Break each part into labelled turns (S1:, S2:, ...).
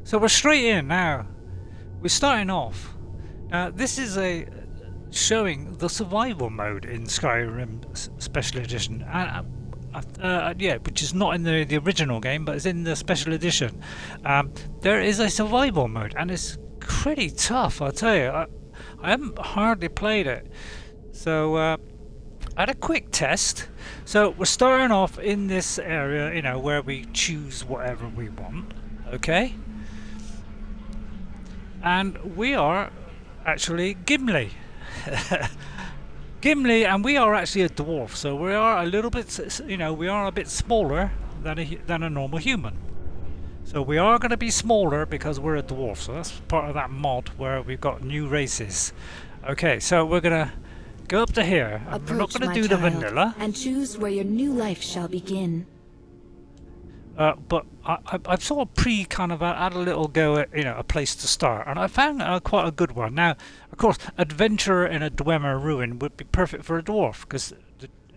S1: So we're straight in now. We're starting off. Now this is a showing the survival mode in Skyrim Special Edition. Yeah, which is not in the original game, but it's in the Special Edition. There is a survival mode, and it's pretty tough, I'll tell you. I haven't hardly played it. So I had a quick test. So we're starting off in this area, you know, where we choose whatever we want. Okay? And we are actually Gimli. Gimli, and we are actually a dwarf, so we are a little bit, you know, we are a bit smaller than a normal human. So we are going to be smaller because we're a dwarf, so that's part of that mod where we've got new races. Okay, so we're going to go up to here. We're not going to do the vanilla.
S2: And choose where your new life shall begin.
S1: But I've sort of had a little go at, you know, a place to start, and I found quite a good one. Now, of course, adventurer in a Dwemer ruin would be perfect for a dwarf, because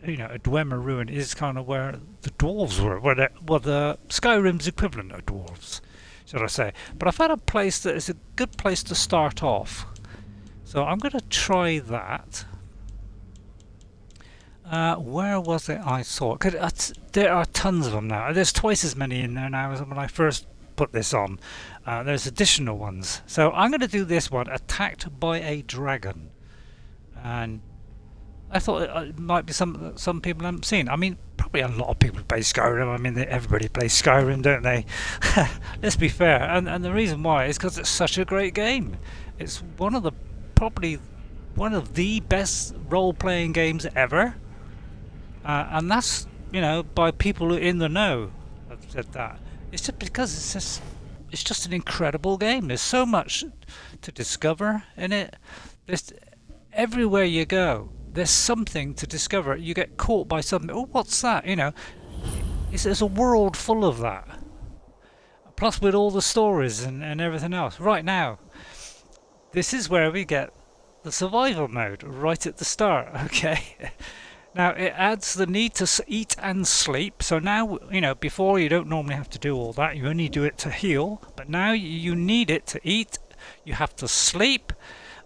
S1: you know, a Dwemer ruin is kind of where the dwarves were, the Skyrim's equivalent of dwarves, should I say. But I found a place that is a good place to start off, so I'm going to try that. Where was it I saw it? 'Cause there are tons of them now. There's twice as many in there now as when I first put this on. There's additional ones. So I'm going to do this one, attacked by a dragon. And I thought it might be some people haven't seen. I mean, probably a lot of people play Skyrim. I mean, everybody plays Skyrim, don't they? Let's be fair. And the reason why is because it's such a great game. It's probably one of the best role-playing games ever. And that's, you know, by people in the know have said that. It's just because it's just an incredible game. There's so much to discover in it. There's everywhere you go, there's something to discover. You get caught by something. Oh, what's that? You know, there's a world full of that. Plus with all the stories and everything else. Right now, this is where we get the survival mode right at the start. Okay. Now it adds the need to eat and sleep. So now, you know, before you don't normally have to do all that. You only do it to heal. But now you need it to eat. You have to sleep.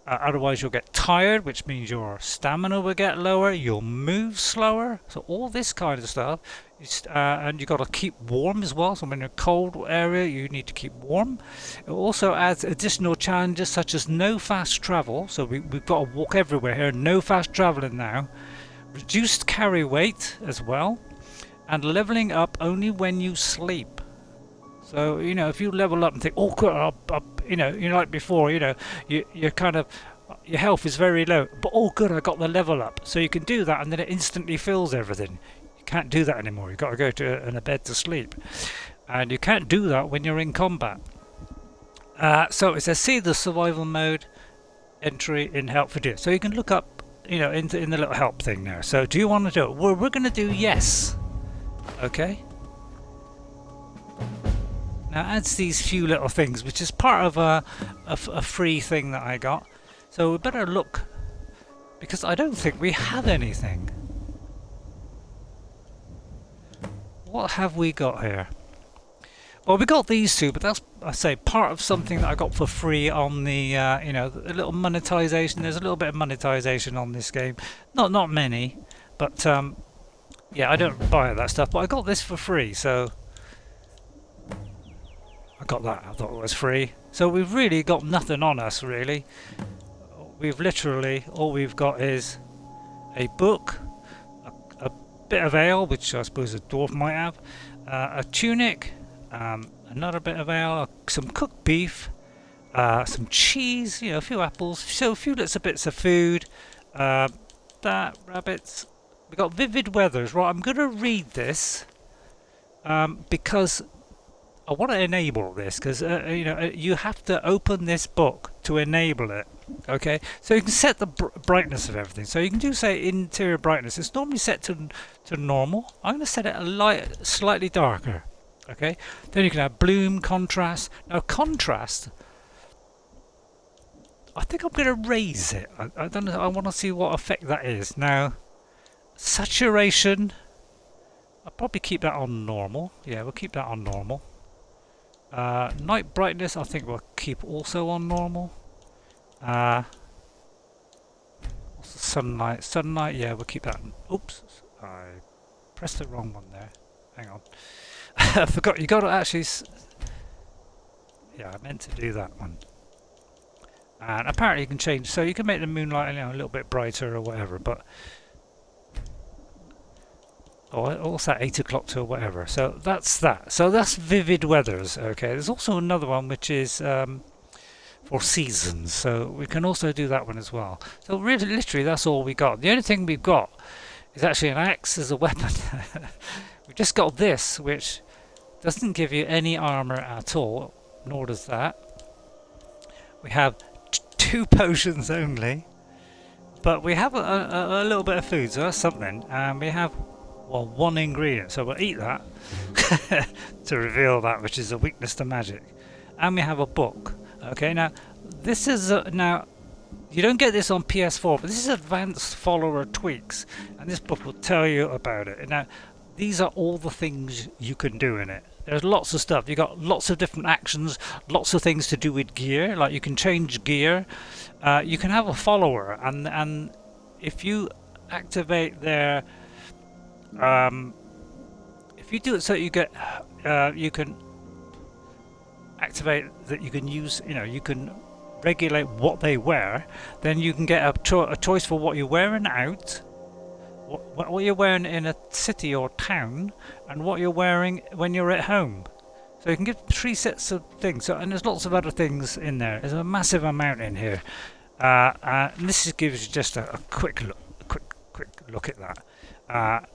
S1: Otherwise you'll get tired, which means your stamina will get lower. You'll move slower. So all this kind of stuff. And you've got to keep warm as well. So in a cold area you need to keep warm. It also adds additional challenges such as no fast travel. So we've got to walk everywhere here. No fast traveling now. Reduced carry weight as well, and leveling up only when you sleep. So, you know, if you level up and think, oh good, you know like before, you know, you're kind of, your health is very low, but oh good, I got the level up. So you can do that and then it instantly fills everything. You can't do that anymore. You've got to go to a bed to sleep, and you can't do that when you're in combat. So it says see the survival mode entry in help video. So you can look up, you know, in the little help thing there. So do you want to do it? Well, we're going to do yes. Okay. Now adds these few little things, which is part of a free thing that I got. So we better look, because I don't think we have anything. What have we got here? Well, we got these two, but that's, I say, part of something that I got for free on the, you know, a little monetization. There's a little bit of monetization on this game. Not many, but yeah, I don't buy that stuff. But I got this for free, so I got that. I thought it was free. So we've really got nothing on us, really. We've literally, all we've got is a book, a bit of ale, which I suppose a dwarf might have, a tunic, another bit of ale, some cooked beef, some cheese, you know, a few apples, so a few little bits of food, that, rabbits. We got vivid weathers. Right, I'm going to read this because I want to enable this, because you know, you have to open this book to enable it. Okay, so you can set the brightness of everything. So you can do, say, interior brightness. It's normally set to normal. I'm going to set it slightly darker. Okay, then you can have bloom, contrast. Now contrast, I think I'm going to raise it. I don't know. I want to see what effect that is. Now saturation, I'll probably keep that on normal. Yeah, we'll keep that on normal. Night brightness, I think we'll keep also on normal. What's the sunlight? Sunlight, yeah, we'll keep that. Oops, I pressed the wrong one there. Hang on. I forgot, you got to actually... Yeah, I meant to do that one. And apparently you can change, so you can make the moonlight, you know, a little bit brighter or whatever, but... Oh, what's that, 8 o'clock to whatever. So that's that. So that's vivid weathers, okay. There's also another one which is for seasons, so we can also do that one as well. So really, literally, that's all we got. The only thing we've got is actually an axe as a weapon. We've just got this, which doesn't give you any armour at all, nor does that. We have 2 potions only, but we have a little bit of food, so that's something. And we have, well, 1 ingredient, so we'll eat that to reveal that, which is a weakness to magic. And we have a book. Okay, now this is now you don't get this on PS4, but this is advanced follower tweaks, and this book will tell you about it. Now, these are all the things you can do in it. There's lots of stuff. You got lots of different actions, lots of things to do with gear. Like you can change gear. You can have a follower, and if you activate their if you do it so you get you can activate that you can use, you know, you can regulate what they wear, then you can get a choice for what you're wearing out, what you're wearing in a city or town, and what you're wearing when you're at home. So you can get 3 sets of things. So, and there's lots of other things in there. There's a massive amount in here. And this gives you just a quick look at that.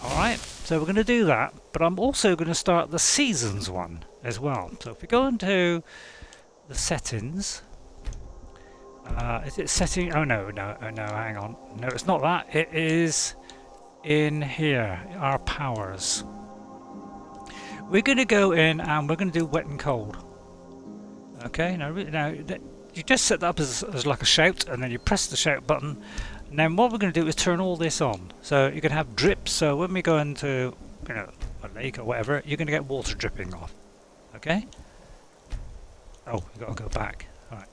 S1: Alright, so we're going to do that, but I'm also going to start the seasons one as well. So if we go into the settings, is it setting? Oh no, hang on. No, it's not that. It is in here, our powers. We're going to go in and we're going to do wet and cold. Okay, now you just set that up as like a shout, and then you press the shout button. And then what we're going to do is turn all this on. So you can have drips. So when we go into, you know, a lake or whatever, you're going to get water dripping off. Okay? Oh, you got to go back. All right.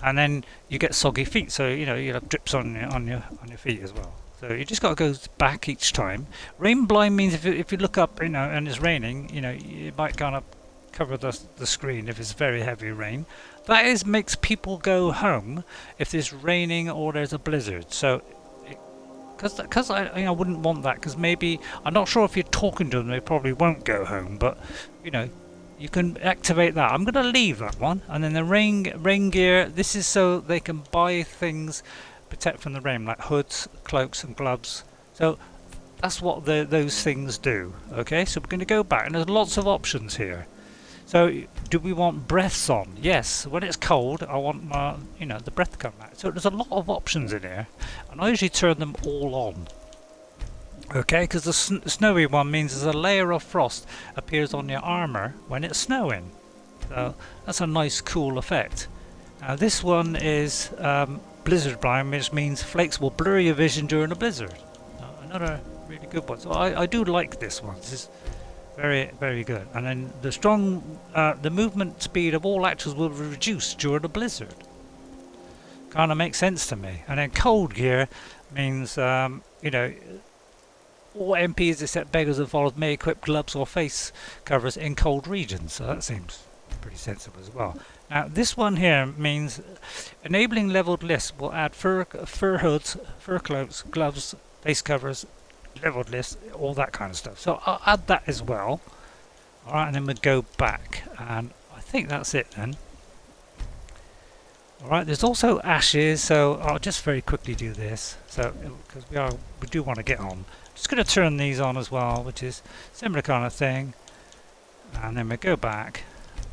S1: And then you get soggy feet. So you know you have drips on your feet as well. So you just got to go back each time. Rain blind means if you look up, you know, and it's raining, you know, it might kind of cover the screen if it's very heavy rain. That makes people go home if there's raining or there's a blizzard. So, because I wouldn't want that, because maybe, I'm not sure if you're talking to them, they probably won't go home, but, you know, you can activate that. I'm going to leave that one. And then the rain gear, this is so they can buy things, protect from the rain, like hoods, cloaks and gloves. So, that's what those things do. Okay, so we're going to go back, and there's lots of options here. So, do we want breaths on? Yes. When it's cold, I want my, you know, the breath to come out. So there's a lot of options in here, and I usually turn them all on. Okay, because the snowy one means there's a layer of frost appears on your armour when it's snowing. So that's a nice, cool effect. Now this one is blizzard blind, which means flakes will blur your vision during a blizzard. Another really good one. So I do like this one. This is very, very good. And then the movement speed of all actors will reduce during a blizzard. Kind of makes sense to me. And then cold gear means, you know, all MPs except beggars and followers may equip gloves or face covers in cold regions. So that seems pretty sensible as well. Now this one here means enabling leveled lists will add fur hoods, fur cloaks, gloves, face covers, leveled list, all that kind of stuff. So I'll add that as well. Alright, and then we'll go back, and I think that's it then. Alright, there's also ashes, so I'll just very quickly do this. So because we do want to get on. Just going to turn these on as well, which is similar kind of thing. And then we'll go back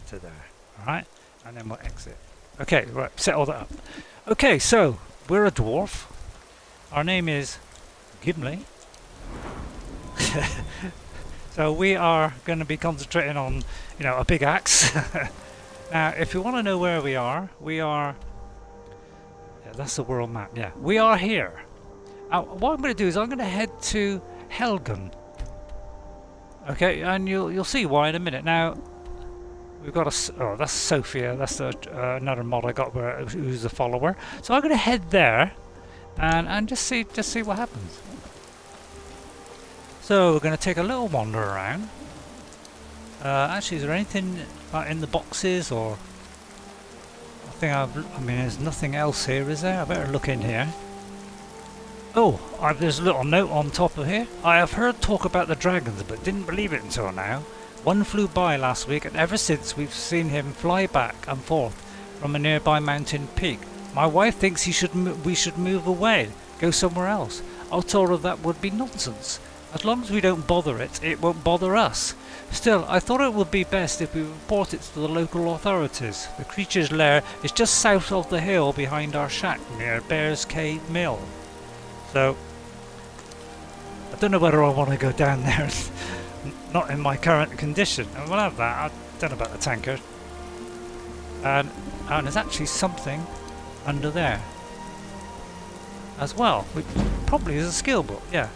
S1: to there. Alright, and then we'll exit. Okay, right, set all that up. Okay, so we're a dwarf. Our name is Gimli. So we are going to be concentrating on, you know, a big axe. Now, if you want to know where we are, yeah, that's the world map. Yeah, we are here. What I'm going to do is I'm going to head to Helgen. Okay, and you'll see why in a minute. Now, We've got oh, that's Sophia. That's the, another mod I got who's a follower. So I'm going to head there and just see what happens. So we're going to take a little wander around. Actually, is there anything in the boxes or? I mean, there's nothing else here, is there? I better look in here. Oh, there's a little note on top of here. I have heard talk about the dragons, but didn't believe it until now. One flew by last week, and ever since we've seen him fly back and forth from a nearby mountain peak. My wife thinks we should move away, go somewhere else. I told her that would be nonsense. As long as we don't bother it, it won't bother us. Still, I thought it would be best if we report it to the local authorities. The creature's lair is just south of the hill behind our shack near Bear's Cave Mill. So, I don't know whether I want to go down there. Not in my current condition. And we'll have that. I don't know about the tanker. And there's actually something under there as well, which probably is a skill book. Yeah.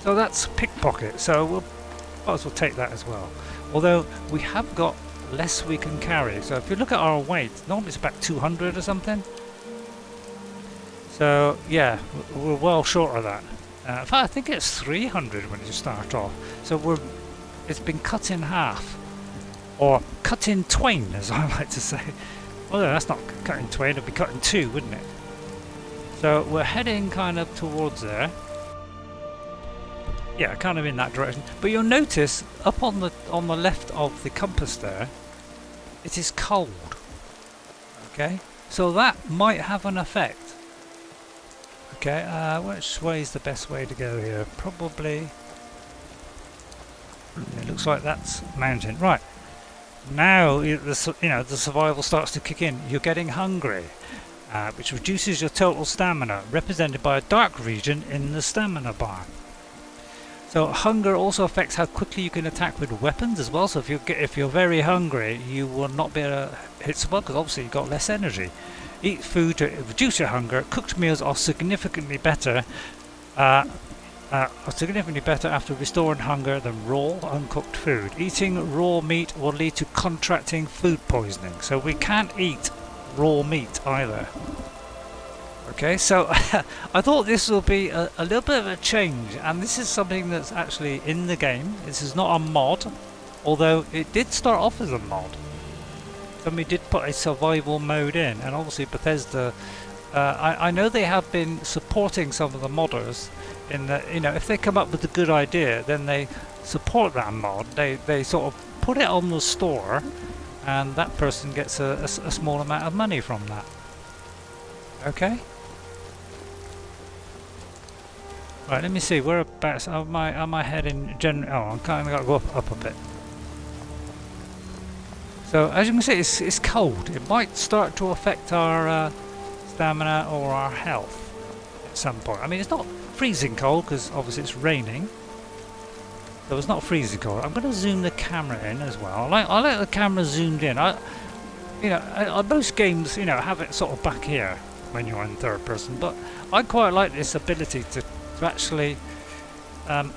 S1: So that's pickpocket. So we'll might as well take that as well. Although we have got less we can carry. So if you look at our weight, normally it's about 200 or something. So yeah, we're well short of that. In fact, I think it's 300 when you start off. So it's been cut in half, or cut in twain, as I like to say. Well, no, that's not cut in twain. It'd be cut in two, wouldn't it? So we're heading kind of towards there. Yeah, kind of in that direction. But you'll notice up on the left of the compass there, it is cold. Okay, so that might have an effect. Okay, which way is the best way to go here? Probably. It looks like that's mountain. Right. Now the survival starts to kick in. You're getting hungry, which reduces your total stamina, represented by a dark region in the stamina bar. So hunger also affects how quickly you can attack with weapons as well. So if you're very hungry, you will not be able to hit someone because obviously you've got less energy. Eat food to reduce your hunger. Cooked meals are significantly better. After restoring hunger than raw, uncooked food. Eating raw meat will lead to contracting food poisoning. So we can't eat raw meat either. Okay, so I thought this will be a little bit of a change, and this is something that's actually in the game. This is not a mod, although it did start off as a mod. Somebody did put a survival mode in, and obviously Bethesda, I know they have been supporting some of the modders in that, if they come up with a good idea, then they support that mod. They sort of put it on the store, and that person gets a small amount of money from that. Okay. Right, let me see, whereabouts am I heading general? Oh, I'm kind of got to go up a bit. So as you can see, it's cold. It might start to affect our stamina or our health at some point. I mean, it's not freezing cold because obviously it's raining. So it's not freezing cold. I'm going to zoom the camera in as well. I like the camera zoomed in. Most games, have it sort of back here when you're in third person, but I quite like this ability to actually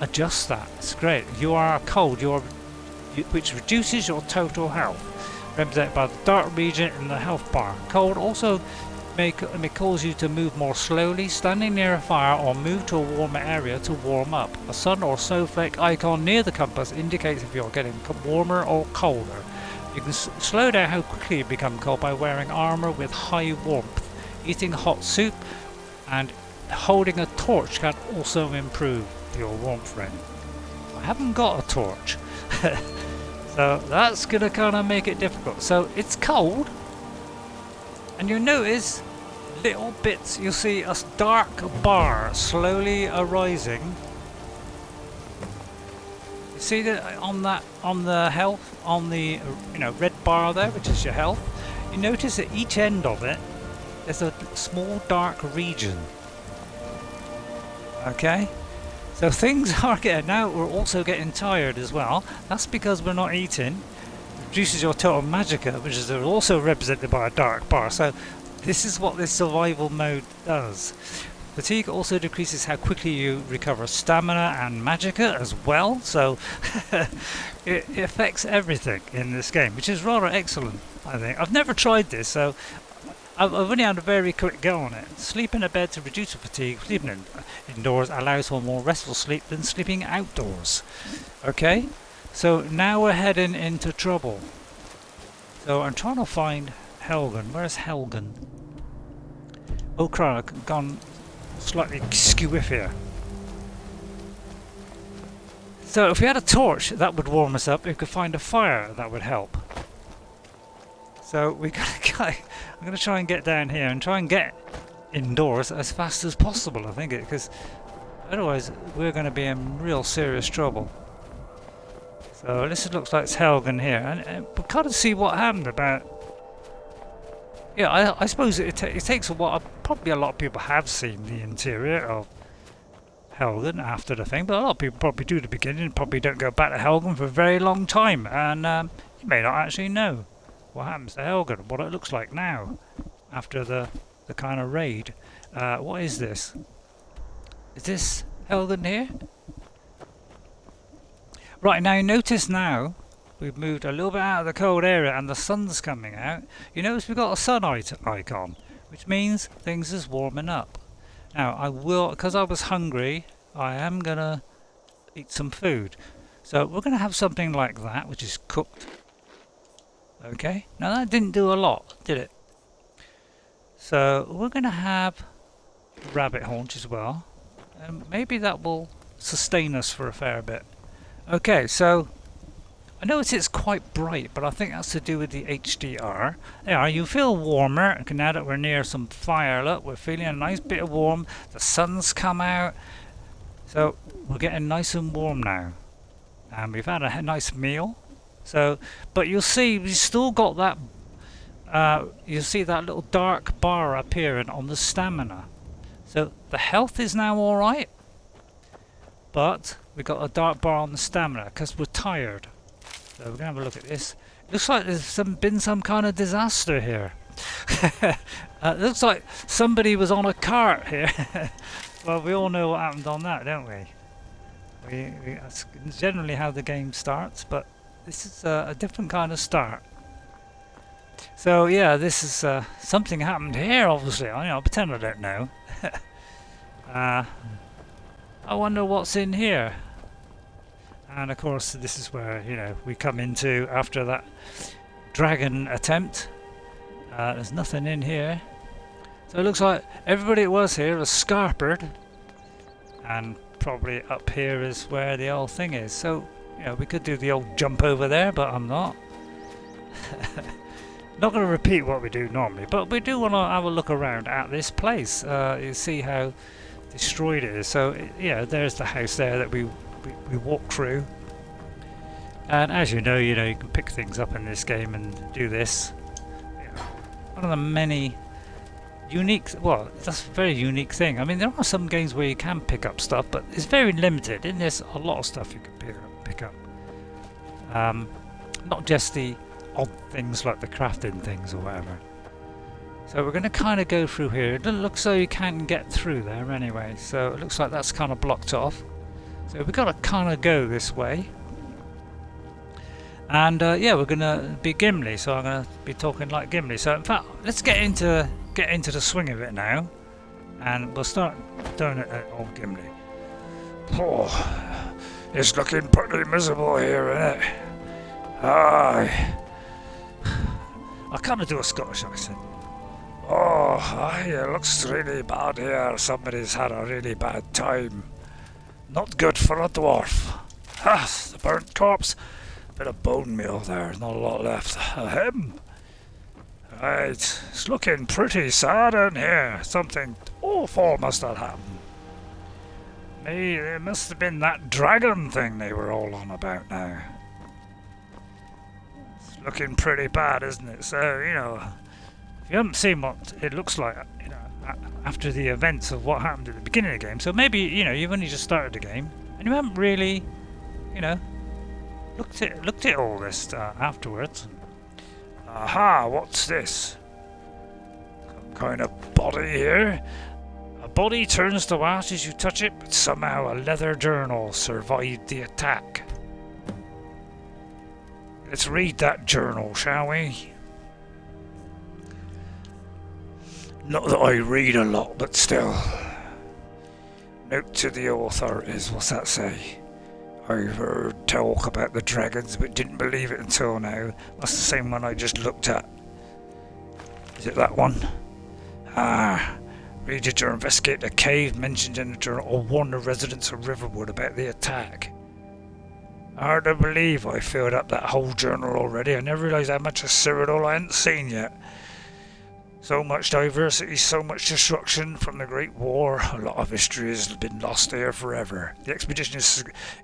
S1: adjust that. It's great. You are cold, which reduces your total health, represented by the dark region in the health bar. Cold also may cause you to move more slowly, standing near a fire, or move to a warmer area to warm up. A sun or snowflake icon near the compass indicates if you're getting warmer or colder. You can slow down how quickly you become cold by wearing armour with high warmth. Eating hot soup and holding a torch can also improve your warmth rating. I haven't got a torch, so that's going to kind of make it difficult. So it's cold, and you'll notice little bits. You'll see a dark bar slowly arising. You see that on the health, on the red bar there, which is your health. You notice at each end of it, there's a small dark region. Okay, so things are getting, now we're also getting tired as well. That's because we're not eating. It reduces your total magicka, which is also represented by a dark bar. So this is what this survival mode does. Fatigue also decreases how quickly you recover stamina and magicka as well, so it affects everything in this game, which is rather excellent, I think. I've never tried this, so I've only had a very quick go on it. Sleep in a bed to reduce fatigue. Sleeping indoors allows for more restful sleep than sleeping outdoors. Okay, so now we're heading into trouble. So I'm trying to find Helgen. Where's Helgen? Oh crap, I've gone slightly skewiff here. So if we had a torch, that would warm us up. If we could find a fire, that would help. So we gotta I'm gonna try and get down here and try and get indoors as fast as possible, I think, because otherwise we're gonna be in real serious trouble. So this looks like it's Helgen here, and we gotta see what happened about. Yeah, I suppose it takes a while. Probably a lot of people have seen the interior of Helgen after the thing, but a lot of people probably do the beginning, probably don't go back to Helgen for a very long time, and you may not actually know what happens to Helgen, what it looks like now after the kind of raid. What is this? Is this Helgen here? Right, now notice now we've moved a little bit out of the cold area and the sun's coming out. You notice we've got a sun icon, which means things is warming up. Now I will, because I was hungry, I am gonna eat some food. So we're gonna have something like that, which is cooked. Okay, now that didn't do a lot, did it? So we're gonna have rabbit haunch as well, and maybe that will sustain us for a fair bit. Okay, so I notice it's quite bright, but I think that's to do with the HDR. There, you feel warmer now that we're near some fire. Look, we're feeling a nice bit of warm. The sun's come out, so we're getting nice and warm now. And we've had a nice meal. So, but you'll see we've still got that. You'll see that little dark bar appearing on the stamina. So the health is now all right, but we've got a dark bar on the stamina because we're tired. So we're gonna have a look at this. Looks like there's been some kind of disaster here. Looks like somebody was on a cart here. Well, we all know what happened on that, don't we? That's generally how the game starts, but this is a different kind of start. So yeah, this is something happened here. Obviously, I'll pretend I don't know. I wonder what's in here. And of course, this is where, you know, we come into after that dragon attempt. There's nothing in here. So it looks like everybody that was here was scarpered. And probably up here is where the old thing is. So, you know, we could do the old jump over there, but I'm not. Not going to repeat what we do normally, but we do want to have a look around at this place. You see how destroyed it is. So, yeah, there's the house there that we walk through, and as you know, you can pick things up in this game and do this. One of the many unique, well, that's a very unique thing. I mean, there are some games where you can pick up stuff, but it's very limited. In this, a lot of stuff you can pick up. Not just the odd things like the crafting things or whatever. So we're going to kind of go through here. It doesn't look so you can get through there anyway, so it looks like that's kind of blocked off. So we've got to kind of go this way. And yeah, we're going to be Gimli, so I'm going to be talking like Gimli. So in fact, let's get into the swing of it now. And we'll start doing it at old Gimli. Oh, it's looking pretty miserable here, isn't it? Aye. I kind of do a Scottish accent. Oh, aye, it looks really bad here. Somebody's had a really bad time. Not good for a dwarf. Ha! The burnt corpse. Bit of bone meal there, not a lot left. Ahem. Right, it's looking pretty sad in here. Something awful must have happened. It must have been that dragon thing they were all on about now. It's looking pretty bad, isn't it? So, if you haven't seen what it looks like, after the events of what happened at the beginning of the game, so maybe, you've only just started the game, and you haven't really, looked at all this afterwards. Aha, what's this? Some kind of body here? A body turns to ash as you touch it, but somehow a leather journal survived the attack. Let's read that journal, shall we? Not that I read a lot, but still. Note to the authorities, what's that say? I've heard talk about the dragons, but didn't believe it until now. That's the same one I just looked at. Is it that one? Ah, reader to investigate the cave mentioned in the journal or warn the residents of Riverwood about the attack. Hard to believe I filled up that whole journal already. I never realised how much of Cyrodiil I hadn't seen yet. So much diversity, so much destruction from the Great War. A lot of history has been lost here forever. The expedition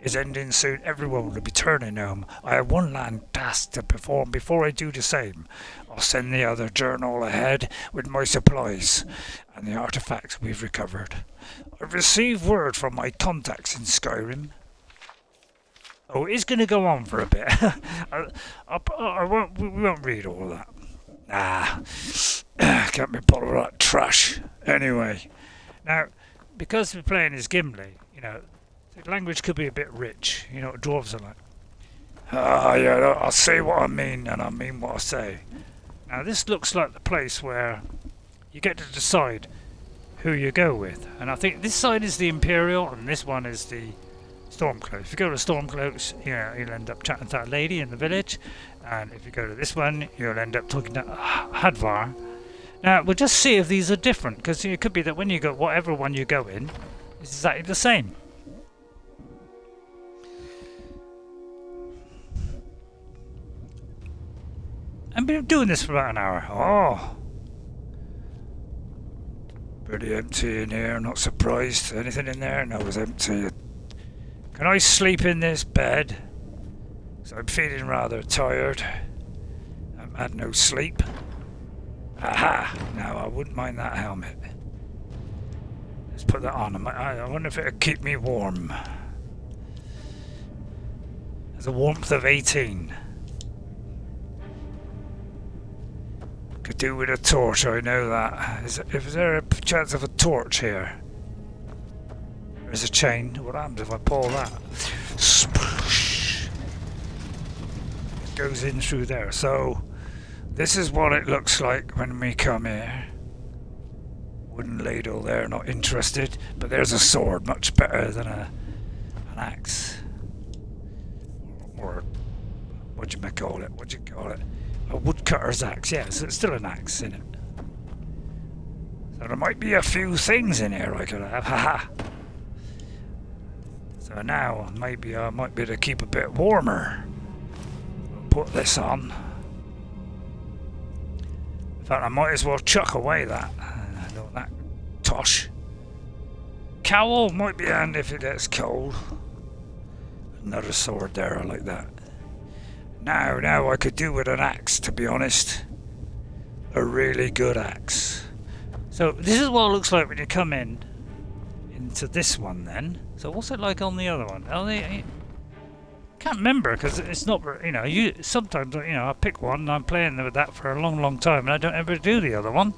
S1: is ending soon. Everyone will be turning home. I have one land task to perform before I do the same. I'll send the other journal ahead with my supplies and the artifacts we've recovered. I've received word from my contacts in Skyrim. Oh, it is going to go on for a bit. We won't read all that. Can't be bothered with that trash. Anyway, now, because we're playing as Gimli, you know, the language could be a bit rich. You know what dwarves are like. Yeah, I'll say what I mean, and I mean what I say. Now, this looks like the place where you get to decide who you go with. And I think this side is the Imperial, and this one is the Stormcloaks. If you go to Stormcloaks, you know, you'll end up chatting to that lady in the village. And if you go to this one, you'll end up talking to Hadvar. Now, we'll just see if these are different, because it could be that when you go, whatever one you go in, it's exactly the same. I've been doing this for about an hour. Oh! Pretty empty in here, not surprised. Anything in there? No, it was empty. Can I sleep in this bed? So I'm feeling rather tired. I've had no sleep. Aha! Now I wouldn't mind that helmet. Let's put that on. I wonder if it'll keep me warm. There's a warmth of 18. Could do with a torch, I know that. Is there a chance of a torch here? There's a chain. What happens if I pull that? Sploosh! It goes in through there. So, this is what it looks like when we come here. Wooden ladle there, not interested. But there's a sword, much better than an axe. Or, what do you call it? A woodcutter's axe, yeah, so it's still an axe in it. So there might be a few things in here I could have, haha. So now, maybe I might be able to keep a bit warmer. Put this on. In fact, I might as well chuck away that tosh. Cowl might be handy if it gets cold. Another sword there, I like that. Now I could do with an axe, to be honest. A really good axe. So this is what it looks like when you come into this one then. So what's it like on the other one? I can't remember because it's not, you know, sometimes, you know, I pick one and I'm playing with that for a long time and I don't ever do the other one.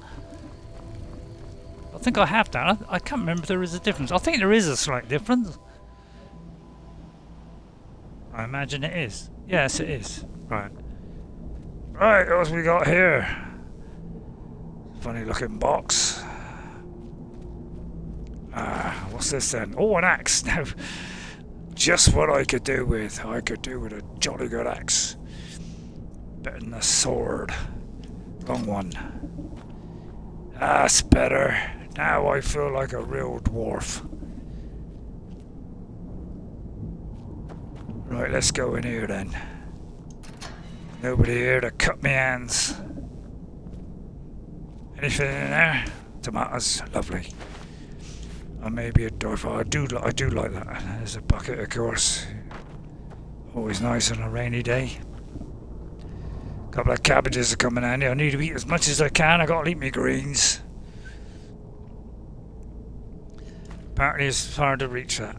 S1: I think I have done. I can't remember if there is a difference. I think there is a slight difference. I imagine it is. Yes, it is. Right. Right, what we got here? Funny looking box. What's this then? Oh, an axe. Now, just what I could do with. I could do with a jolly good axe. Better than a sword. Wrong one. That's better. Now I feel like a real dwarf. Right, let's go in here then. Nobody here to cut me hands. Anything in there? Tomatoes, lovely. I may be a dwarf. I do like that. There's a bucket, of course. Always nice on a rainy day. Couple of cabbages are coming handy. I need to eat as much as I can. I gotta eat my greens. Apparently it's hard to reach that.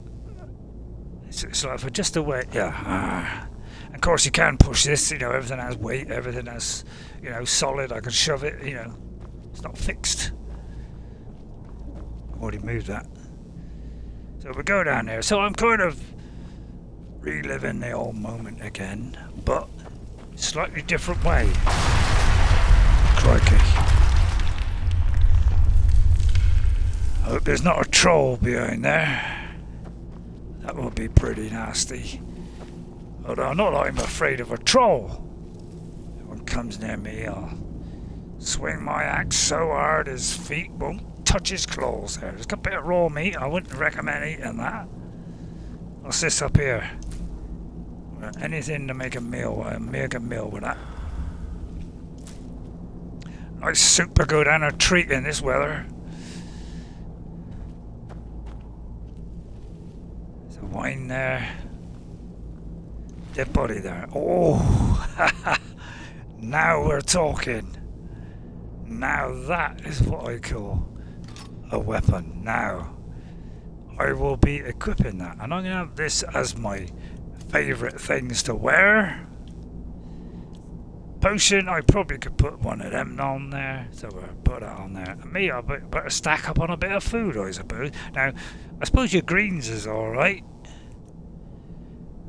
S1: It's like for just a weight, yeah. Of course you can push this, you know, everything has weight, everything has, you know, solid, I can shove it, you know, it's not fixed. Already moved that. So we go down there. So I'm kind of reliving the old moment again, but slightly different way. Crikey. I hope there's not a troll behind there. That would be pretty nasty. Although not that I'm afraid of a troll. If one comes near me, I'll swing my axe so hard his feet won't touch his claws there. There's a bit of raw meat. I wouldn't recommend eating that. What's this up here? Anything to make a meal with that. Nice super good and a treat in this weather. There's a wine there. Dead body there. Oh, now we're talking. Now that is what I call a weapon. Now I will be equipping that, and I'm going to have this as my favourite things to wear. Potion, I probably could put one of them on there, so we'll put that on there. And me, I better stack up on a bit of food, I suppose. Now, I suppose your greens is alright.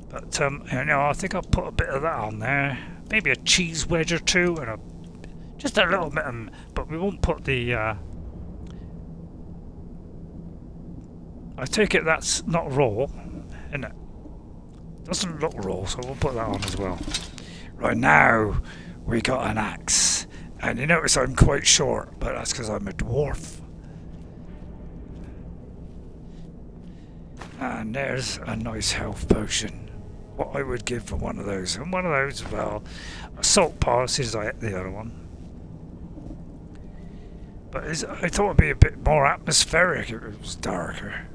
S1: But, you know, I think I'll put a bit of that on there. Maybe a cheese wedge or two, and just a little bit of, but we won't put the, I take it that's not raw, isn't it? Doesn't look raw, so we'll put that on as well. Right now, we got an axe. And you notice I'm quite short, but that's because I'm a dwarf. And there's a nice health potion. What I would give for one of those. And one of those, well, a salt pass is like the other one. But I thought it'd be a bit more atmospheric if it was darker.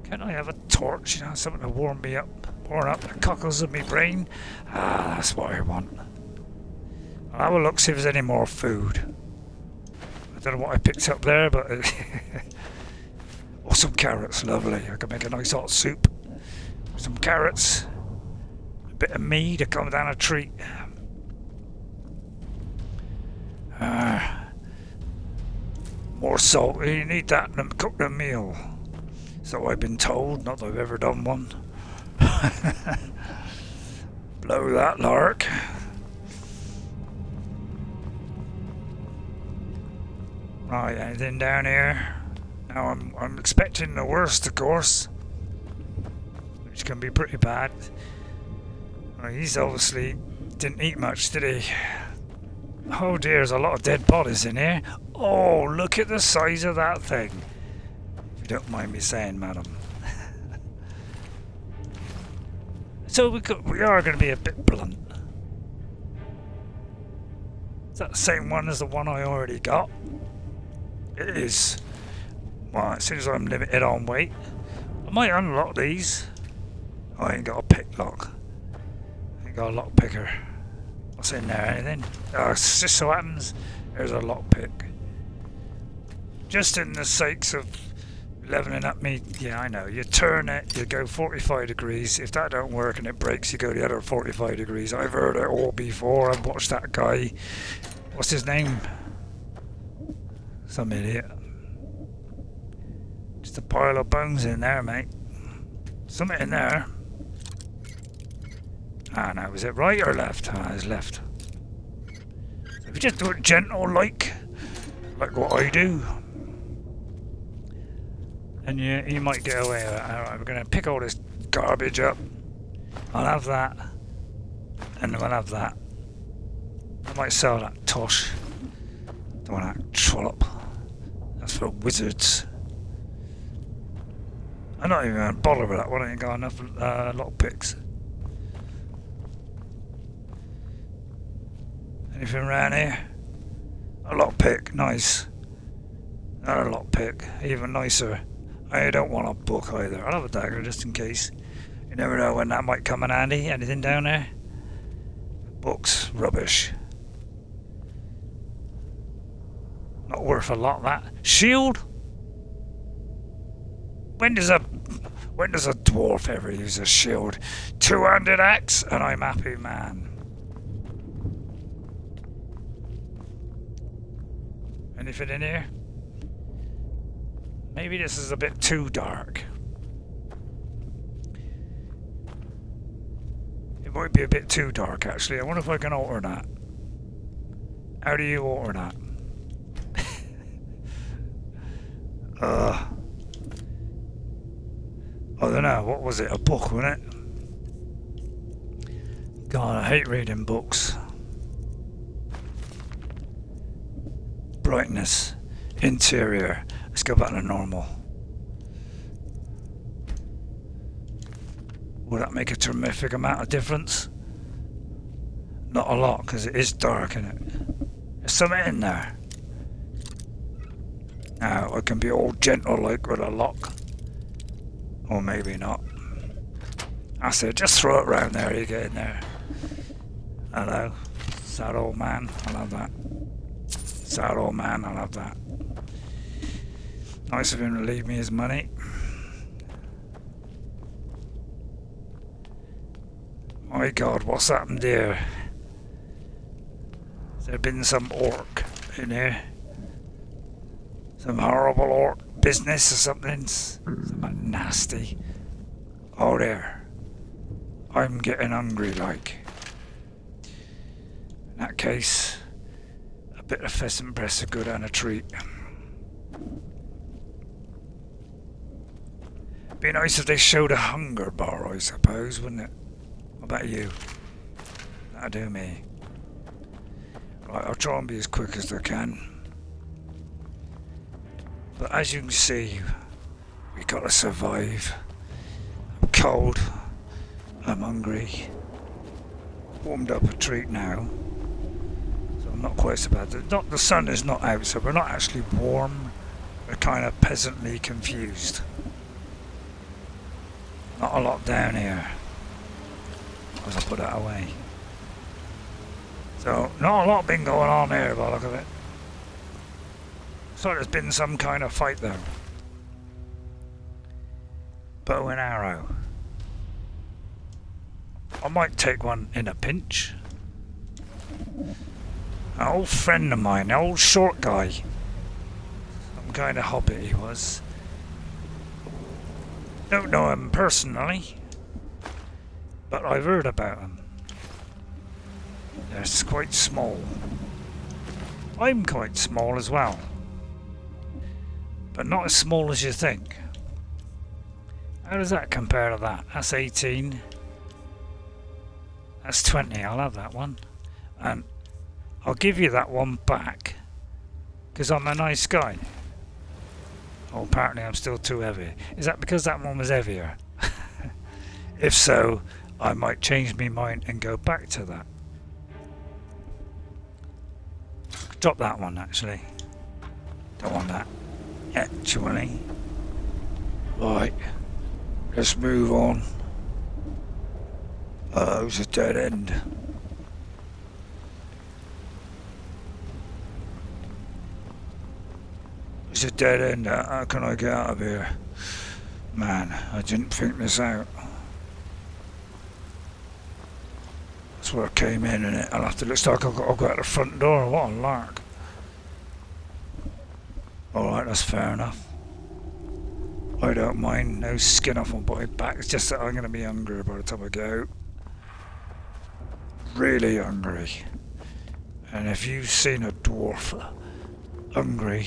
S1: Can I have a torch, you know, something to warm me up, warm up the cockles of my brain? Ah, that's what I want. I'll have a look, see if there's any more food. I don't know what I picked up there, but... oh, some carrots, lovely. I can make a nice hot soup. Some carrots. A bit of mead to come down a treat. More salt, you need that to cook the meal. So I've been told, not that I've ever done one. Blow that lark. Right, anything down here? Now I'm expecting the worst, of course, which can be pretty bad. Well, he's obviously didn't eat much, did he? Oh dear, there's a lot of dead bodies in here. Oh, look at the size of that thing. If you don't mind me saying, madam. So we are going to be a bit blunt. Is that the same one as the one I already got? It is. Well, as soon as I'm limited on weight, I might unlock these. Oh, I ain't got a pick lock. I ain't got a lock picker. What's in there? Anything? Oh, it just so happens there's a lock pick. Just in the sakes of leveling up me, yeah, I know. You turn it, you go 45 degrees. If that don't work and it breaks, you go the other 45 degrees. I've heard it all before. I've watched that guy. What's his name? Some idiot. Just a pile of bones in there, mate. Something in there. Ah, now, is it right or left? Ah, it's left. So if you just do it gentle like what I do, and you might get away with it. Alright, we're going to pick all this garbage up. I'll have that. And we'll have that. I might sell that tosh. Don't want that trollop. That's for wizards. I'm not even going to bother with that one. I ain't got enough lockpicks. Anything around here? A lockpick, nice. Another lockpick, even nicer. I don't want a book either. I'll have a dagger just in case. You never know when that might come in handy. Anything down there? Books, rubbish. Not worth a lot, that. Shield? When does a dwarf ever use a shield? Two-handed axe, and I'm happy, man. Anything in here? Maybe this is a bit too dark. It might be a bit too dark, actually. I wonder if I can alter that. How do you alter that? I don't know. What was it? A book, wasn't it? God, I hate reading books. Brightness. Interior. Let's go back to normal. Will that make a terrific amount of difference? Not a lot, because it is dark, isn't it? There's something in there. Now, I can be all gentle like with a lock. Or maybe not. That's it, just throw it around there, you get in there. Hello. Sad old man, I love that. Sad old man, I love that. Nice of him to leave me his money. My God, what's happened here? Has there been some orc in here? Some horrible orc business or something? Something nasty. Oh, there. I'm getting hungry, like. In that case, a bit of pheasant breast is good and a treat. Be nice if they showed a hunger bar, I suppose, wouldn't it? What about you? That'll do me. Right, I'll try and be as quick as I can. But as you can see, we gotta survive. I'm cold. I'm hungry. Warmed up a treat now. So I'm not quite so bad. The sun is not out, so we're not actually warm. We're kind of peasantly confused. Not a lot down here. As I put that away. So, not a lot been going on here by the look of it. So there's been some kind of fight though. Bow and arrow. I might take one in a pinch. An old friend of mine, an old short guy. Some kind of hobbit he was. Don't know him personally, but I've heard about him. They're quite small. I'm quite small as well, but not as small as you think. How does that compare to that? That's 18. That's 20. I'll have that one. And I'll give you that one back, because I'm a nice guy. Oh, apparently I'm still too heavy. Is that because that one was heavier? If so, I might change my mind and go back to that. Drop that one, actually. Don't want that. Actually. Right. Let's move on. It was a dead end. It's a dead end. How can I get out of here? Man, I didn't think this out. That's where I came in, and I'll have to. Looks like I'll go out the front door. What a lark! Alright, that's fair enough. I don't mind. No skin off my body back. It's just that I'm going to be hungry by the time I get out. Really hungry. And if you've seen a dwarf hungry,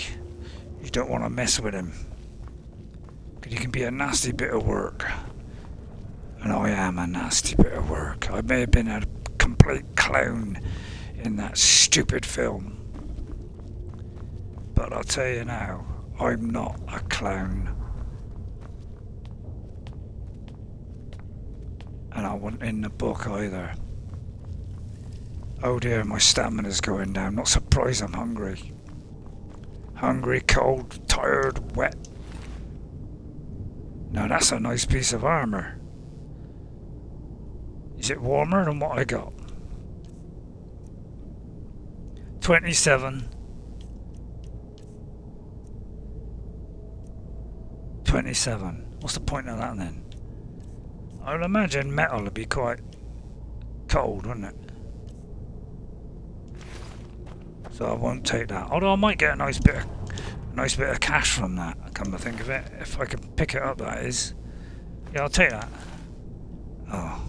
S1: you don't want to mess with him. Because he can be a nasty bit of work. And I am a nasty bit of work. I may have been a complete clown in that stupid film. But I'll tell you now, I'm not a clown. And I wasn't in the book either. Oh dear, my stamina's going down. Not surprised I'm hungry. Hungry, cold, tired, wet. Now that's a nice piece of armour. Is it warmer than what I got? 27. 27. What's the point of that then? I would imagine metal would be quite cold, wouldn't it? So I won't take that. Although I might get a nice bit of Nice bit of cash from that, come to think of it. If I can pick it up, that is. Yeah, I'll take that. Oh.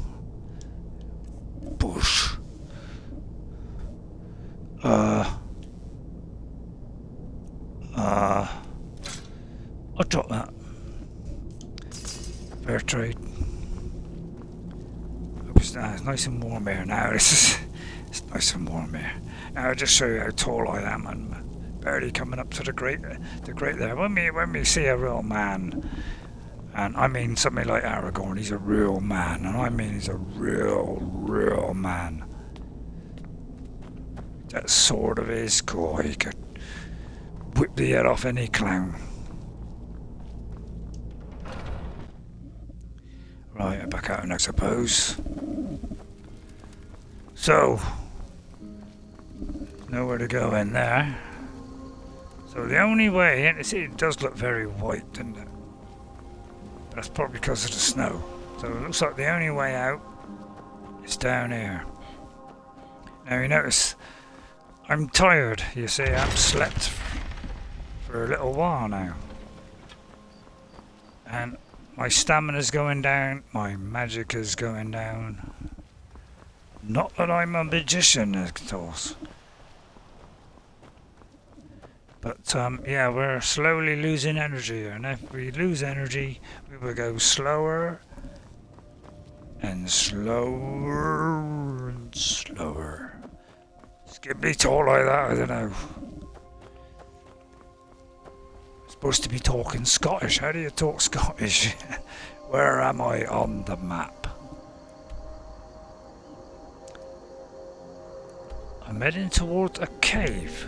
S1: Bush. I'll drop that. Fair trade. It's nice and warm here now. It's nice and warm here. Now I'll just show you how tall I am. I'm barely coming up to the grate there. When we see a real man, and I mean something like Aragorn, he's a real man, and I mean he's a real man. That sword of his, cool, he could whip the head off any clown. Right, back out, I suppose. So, nowhere to go in there. So the only way, and it does look very white, doesn't it? That's probably because of the snow. So it looks like the only way out is down here. Now you notice, I'm tired, you see, I've slept for a little while now. And my stamina's going down, my magic is going down. Not that I'm a magician, of course. But yeah, we're slowly losing energy here, and if we lose energy, we will go slower and slower and slower. It's getting me tall like that, I don't know. Supposed to be talking Scottish. How do you talk Scottish? Where am I on the map? I'm heading towards a cave.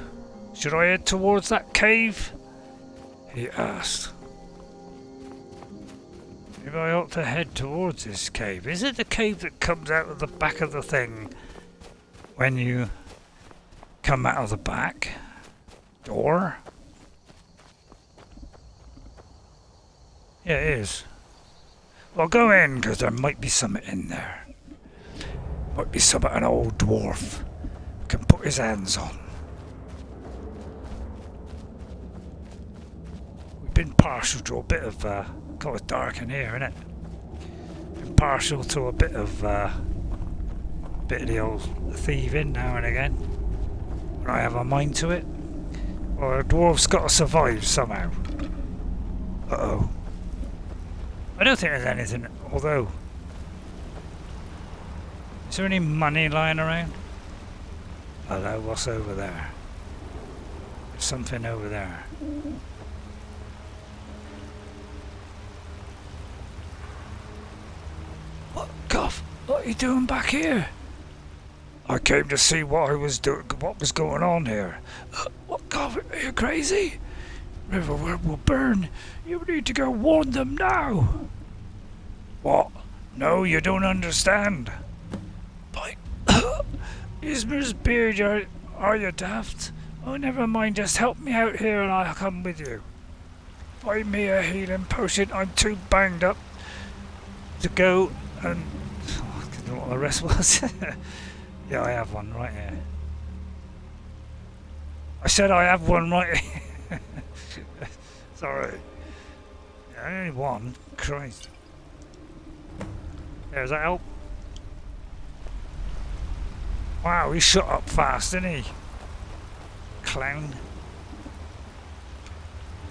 S1: Should I head towards that cave? He asked. Maybe I ought to head towards this cave. Is it the cave that comes out of the back of the thing when you come out of the back door? Yeah, it is. Well, go in, because there might be something in there. Might be something an old dwarf can put his hands on. We've been partial to a bit of, God, it's dark in here, isn't it? Been partial to a bit of the old thieving now and again. When I have a mind to it. Well, a dwarf's got to survive somehow. Uh-oh. I don't think there's anything, although... Is there any money lying around? Hello, what's over there? There's something over there. What, Goff? What are you doing back here? I came to see what was going on here. What, Goff? Are you crazy? Riverwood will burn. You need to go warn them now. What? No, you don't understand. By Ismer's beard, are you daft? Oh, never mind. Just help me out here and I'll come with you. Find me a healing potion. I'm too banged up to go and... Oh, I don't know what the rest was. Yeah, I have one right here. I said I have one right here. Sorry. Yeah, only one. Christ. There's that help. Wow, he shut up fast, didn't he? Clown.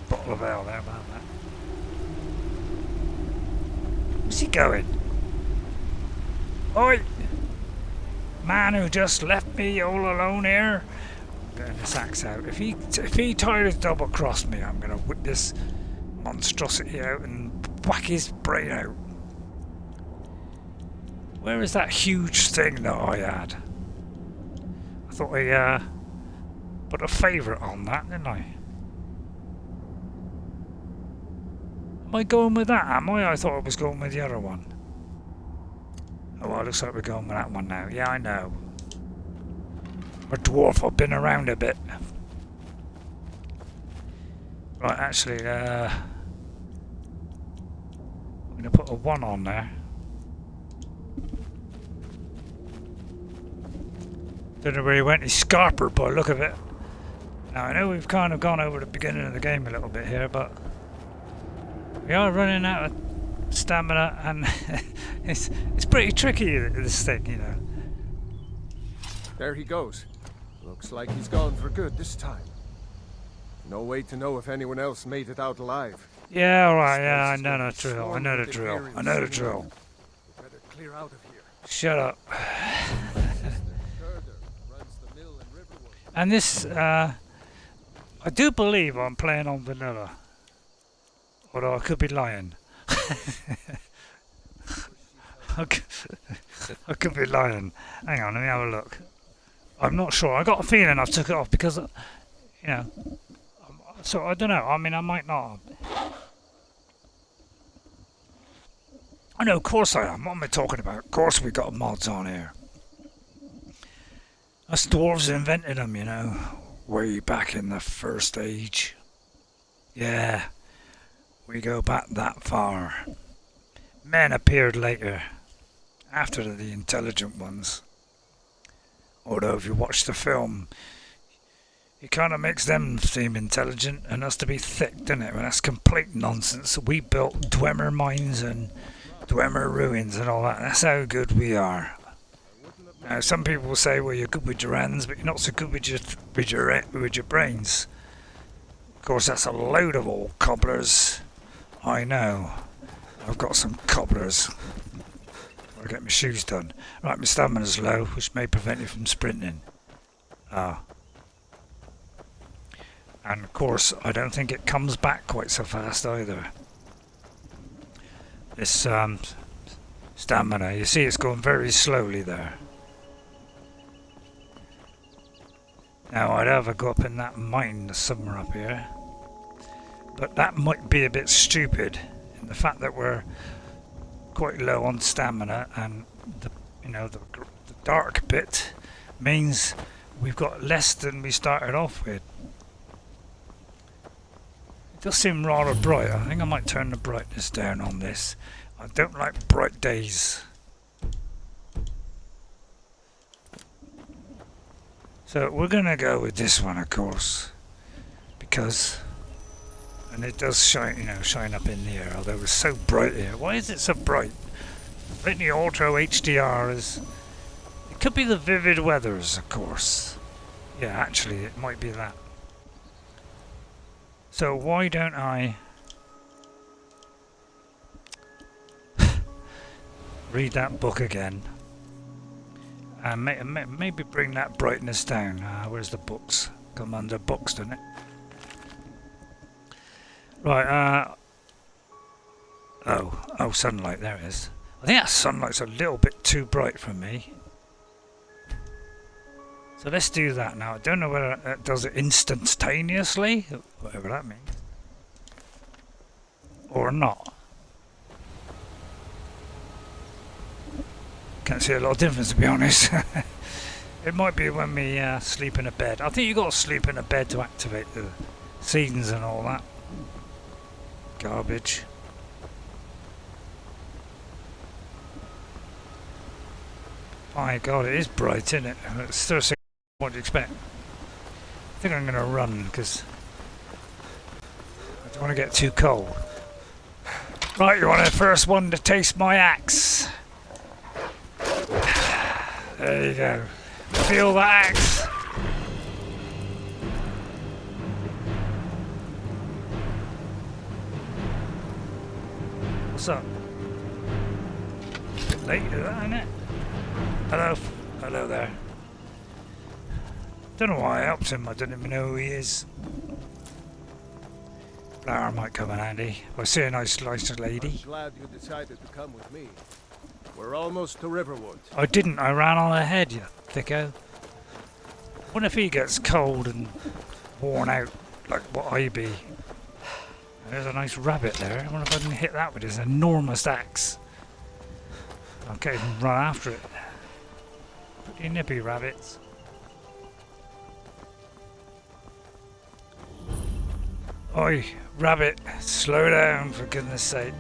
S1: Bottle of ale there about that. Where's he going? Oi! Man who just left me all alone here. Getting this axe out. If he tried to double cross me, I'm gonna whip this monstrosity out and whack his brain out. Where is that huge thing that I had? I thought I put a favourite on that, didn't I? Am I going with that? Am I? I thought I was going with the other one. Oh well, looks like we're going with that one now. Yeah, I know. A dwarf, I've been around a bit. Right, actually, I'm going to put a 1 on there. Don't know where he went, he's Scarper by the look of it. Now I know we've kind of gone over the beginning of the game a little bit here, but we are running out of stamina, and it's pretty tricky, this thing, you know.
S3: There he goes. Looks like he's gone for good this time. No way to know if anyone else made it out alive.
S1: Yeah, alright, yeah, I know the drill. I know the drill. I know the drill.
S3: Better clear out of here.
S1: Shut up.
S3: Runs the mill in Riverwood.
S1: And this, I do believe I'm playing on vanilla. Although I could be lying. I could be lying. Hang on, let me have a look. I'm not sure. I got a feeling I've took it off because, you know. So I don't know. I mean, I might not. I know, of course I am. What am I talking about? Of course we got mods on here. Us dwarves invented them, you know, way back in the first age. Yeah, we go back that far. Men appeared later, after the intelligent ones. Although if you watch the film, it kind of makes them seem intelligent and us to be thick, doesn't it? Well, that's complete nonsense. We built Dwemer mines and Dwemer ruins and all that. That's how good we are. Now, some people will say, well, you're good with your hands, but you're not so good with your brains. Of course, that's a load of old cobblers. I know. I've got some cobblers. I'll get my shoes done. Right, my stamina's low, which may prevent you from sprinting. Ah. And of course, I don't think it comes back quite so fast either. This stamina, you see it's going very slowly there. Now I'd ever go up in that mine somewhere up here. But that might be a bit stupid in the fact that we're quite low on stamina, and the dark bit means we've got less than we started off with. It does seem rather bright. I think I might turn the brightness down on this. I don't like bright days. So we're gonna go with this one, of course, because, and it does shine up in the air, although it's so bright here. Why is it so bright? Right, the Auto HDR is, it could be the vivid weathers, of course. Yeah, actually it might be that. So why don't I read that book again? And maybe bring that brightness down. Where's the books? Come under books, doesn't it? Right, oh, sunlight, there it is. I think that sunlight's a little bit too bright for me. So let's do that now. I don't know whether that does it instantaneously, whatever that means, or not. Can't see a lot of difference, to be honest. It might be when we sleep in a bed. I think you've got to sleep in a bed to activate the scenes and all that garbage. My God, it is bright, isn't it? It's still what do you expect? I think I'm going to run because I don't want to get too cold. Right, you want the first one to taste my axe? There you go. Feel the axe. What's up? A bit late, isn't it? Hello. Hello there. Don't know why I helped him. I don't even know who he is. Flower might come in handy. I see a nice lady.
S3: I'm glad you decided to come with me. We're almost to Riverwood.
S1: I didn't. I ran on ahead, you thicko. What if he gets cold and worn out like what I be? There's a nice rabbit there. I wonder if I can hit that with this enormous axe. I can't even run after it. Pretty nippy rabbits. Oi, rabbit, slow down for goodness sake.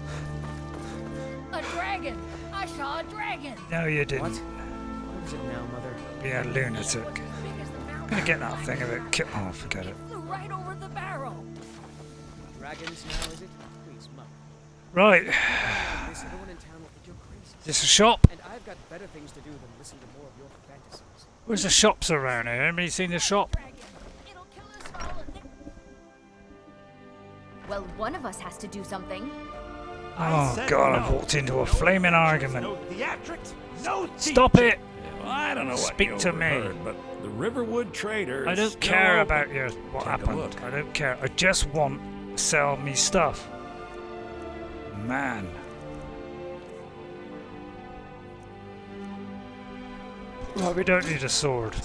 S4: A dragon! I saw a dragon!
S1: No, you didn't.
S5: What? What is it now, Mother?
S1: Be a lunatic.
S4: Because the mountain
S1: gonna get that thing of it. Oh, forget it.
S4: Flew right over the barrel.
S5: Dragons now, is it? Please, Mum.
S1: Right.
S5: Everyone in town will think you're crazy.
S1: Is this a shop?
S5: And I've got better things to do than listen to more of your fantasies.
S1: Where's the shops around here? Anybody seen the shop?
S4: Dragon. It'll kill us all.
S2: Well, one of us has to do something.
S1: Oh god, I've walked into a flaming argument.
S6: No theatrics, no
S1: Stop it!
S6: Well, I don't know what
S1: Speak
S6: you
S1: to me.
S6: overheard, but the Riverwood trader.
S1: I
S6: is
S1: don't
S6: still
S1: care
S6: open.
S1: about your what
S6: Take a
S1: happened.
S6: look.
S1: I don't care. I just want to sell me stuff. Man. Well, we don't need a sword.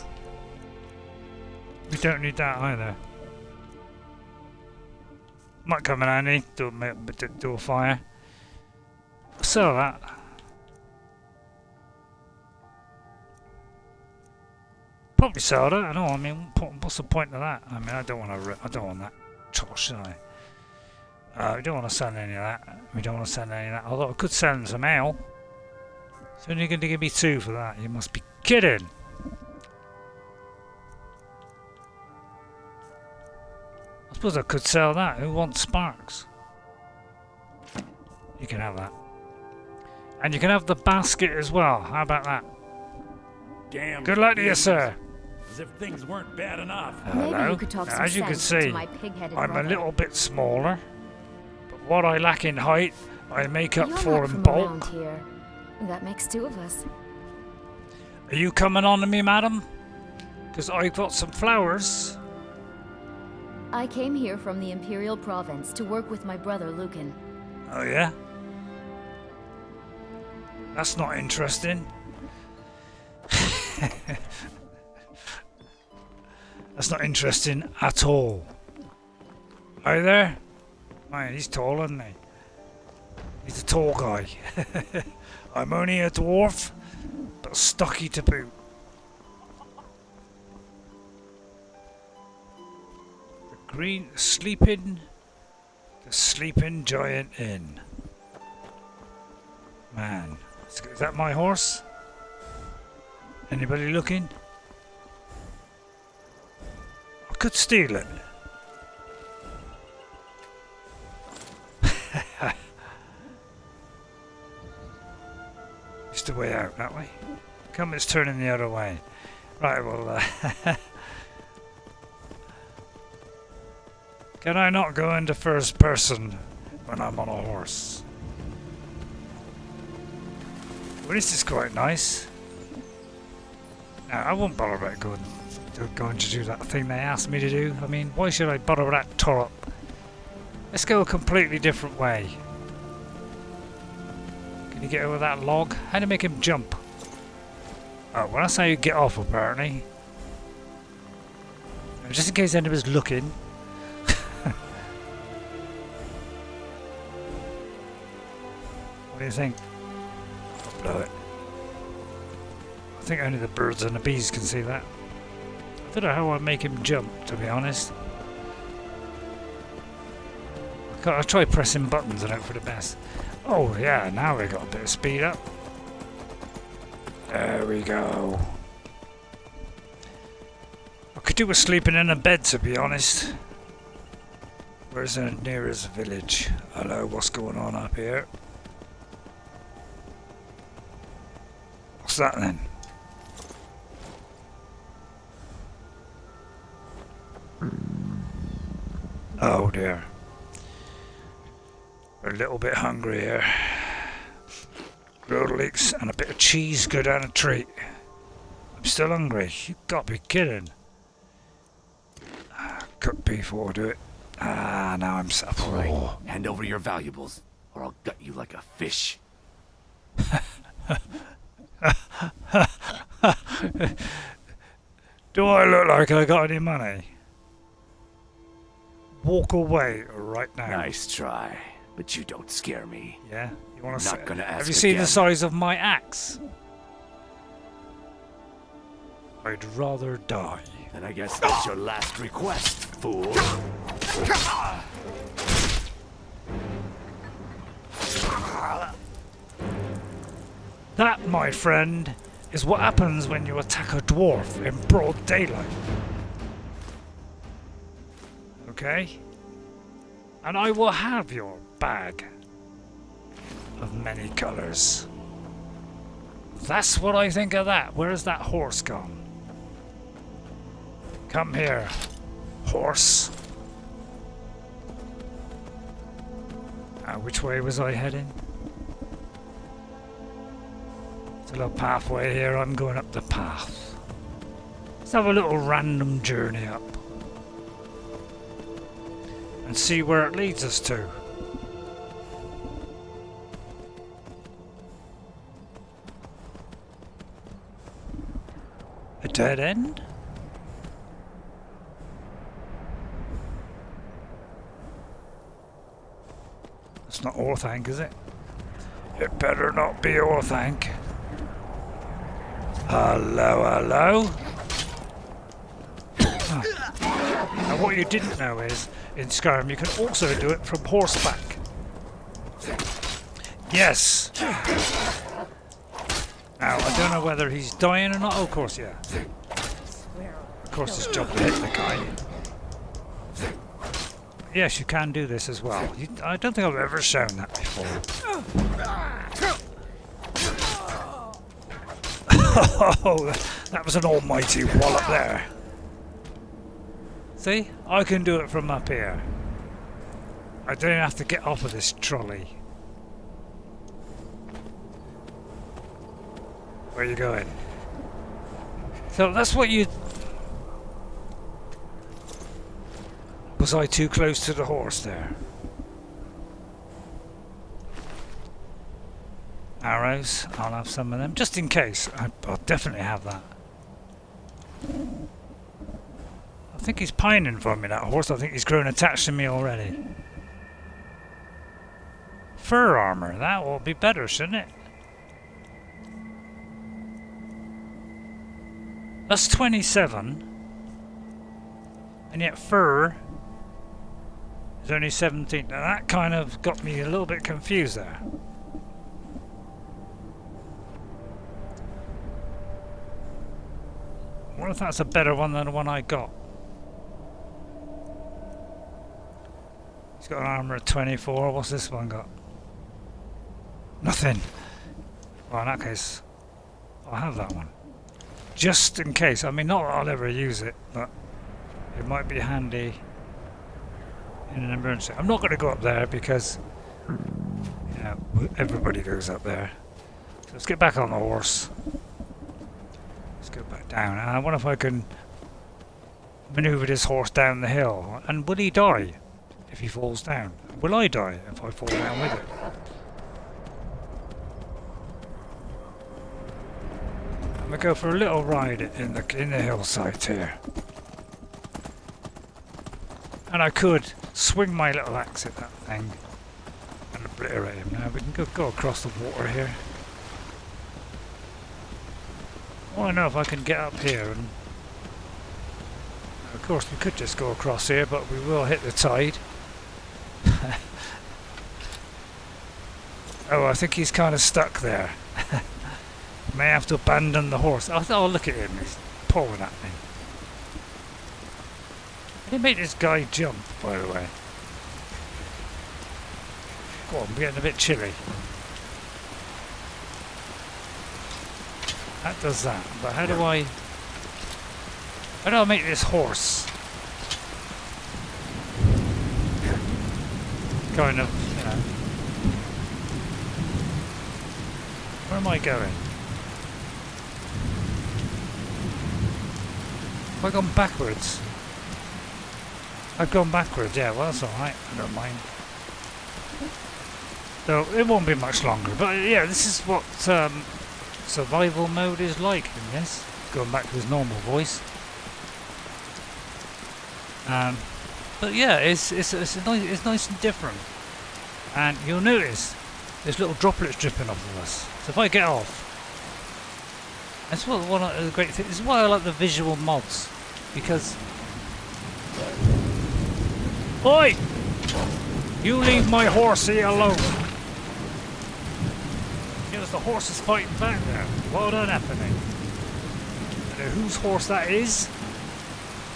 S1: We don't need that either. Might come in handy. Do a fire. Sell that. Probably sell that. I know. I mean, what's the point of that? I mean, I don't want to. I don't want that trash, do I? We don't want to sell any of that. We don't want to sell any of that. Although I could sell some ale. So you're going to give me 2 for that? You must be kidding. I suppose I could sell that. Who wants sparks? You can have that. And you can have the basket as well. How about that?
S6: Damn.
S1: Good luck to you,
S6: thieves.
S1: sir.
S6: As if things weren't bad enough.
S2: Maybe
S1: Hello.
S2: you could talk
S1: Now,
S2: some
S1: as you can
S2: sense into
S1: see,
S2: my pig-headed
S1: I'm a
S2: brother.
S1: little bit smaller. But what I lack in height, I make up
S2: You're
S1: for
S2: not
S1: in
S2: from
S1: bulk.
S2: around here. That makes 2 of us.
S1: Are you coming on to me, madam? Because I've got some flowers.
S2: I came here from the Imperial Province to work with my brother Lucan.
S1: Oh, yeah? That's not interesting. That's not interesting at all. Are you there? Man, he's tall, isn't he? He's a tall guy. I'm only a dwarf, but stocky to boot. The sleeping giant inn. Man, is that my horse? Anybody looking? I could steal it. It's the way out, that way. Come, it's turning the other way. Right, well, can I not go into first person when I'm on a horse? Well, this is quite nice. Now, I won't bother about going to do that thing they asked me to do. I mean, why should I bother with that turret? Let's go a completely different way. Can you get over that log? How do you make him jump? Oh, well, that's how you get off, apparently. Now, just in case anybody's looking. What do you think? I'll blow it. I think only the birds and the bees can see that. I don't know how I make him jump, to be honest. I'll try pressing buttons and hope for the best. Oh yeah, now we got a bit of speed up. There we go. I could do with sleeping in a bed, to be honest. Where's the nearest village? Hello, what's going on up here? What's that then? Oh dear. We're a little bit hungry here. Grilled leeks and a bit of cheese go down a treat. I'm still hungry. You got to be kidding. Cooked beef will do it. Ah, now I'm set.
S7: All right, hand over your valuables, or I'll gut you like a fish.
S1: Do I look like I got any money? Walk away right now.
S7: Nice try, but you don't scare me.
S1: Yeah? You want to
S7: Not gonna ask
S1: Have you seen
S7: again.
S1: the size of my axe? I'd rather die.
S7: And I guess that's your last request, fool.
S1: That, my friend, is what happens when you attack a dwarf in broad daylight. Okay. And I will have your bag of many colours. That's what I think of that. Where's that horse gone? Come here, horse. Which way was I heading? It's a little pathway here. I'm going up the path. Let's have a little random journey up and see where it leads us to. A dead end? It's not Orthanc, is it? It better not be Orthanc. Hello, hello. And what you didn't know is, in Skyrim you can also do it from horseback. Yes! Now, I don't know whether he's dying or not. Oh, of course, yeah. Of course, it's job to hit the guy. Yes, you can do this as well. I don't think I've ever shown that before. Oh, that was an almighty wallop there. See? I can do it from up here. I don't have to get off of this trolley. Where are you going? So that's what you... Was I too close to the horse there? Arrows, I'll have some of them, just in case. I'll definitely have that. I think he's pining for me, that horse. I think he's grown attached to me already. Fur armour, that will be better, shouldn't it? That's 27. And yet fur is only 17. Now that kind of got me a little bit confused there. I wonder if that's a better one than the one I got. He's got an armour of 24. What's this one got? Nothing. Well, in that case, I'll have that one. Just in case. I mean, not that I'll ever use it, but it might be handy in an emergency. I'm not going to go up there because, you know, everybody goes up there. So let's get back on the horse. Let's go back down. And I wonder if I can maneuver this horse down the hill. And will he die if he falls down? Will I die if I fall down with it? I'm going to go for a little ride in the hillside here. And I could swing my little axe at that thing and obliterate him. Now we can go across the water here. I want to know if I can get up here, and of course we could just go across here, but we will hit the tide. Oh, I think he's kind of stuck there. May have to abandon the horse. Oh, look at him, he's pulling at me. I didn't make this guy jump, by the way. Go on, I'm getting a bit chilly. That does that, but how do I make this horse kind of, you know, where am I going? Have I gone backwards? I've gone backwards, yeah, well that's alright, I don't mind. So it won't be much longer, but yeah, this is what survival mode is like in this. Going back to his normal voice. But yeah, it's nice and different. And you'll notice there's little droplets dripping off of us. So if I get off, that's one of the great things. This is why I like the visual mods, because oi! You leave my horsey alone. The horse is fighting back there. Well done, happening. I don't know whose horse that is,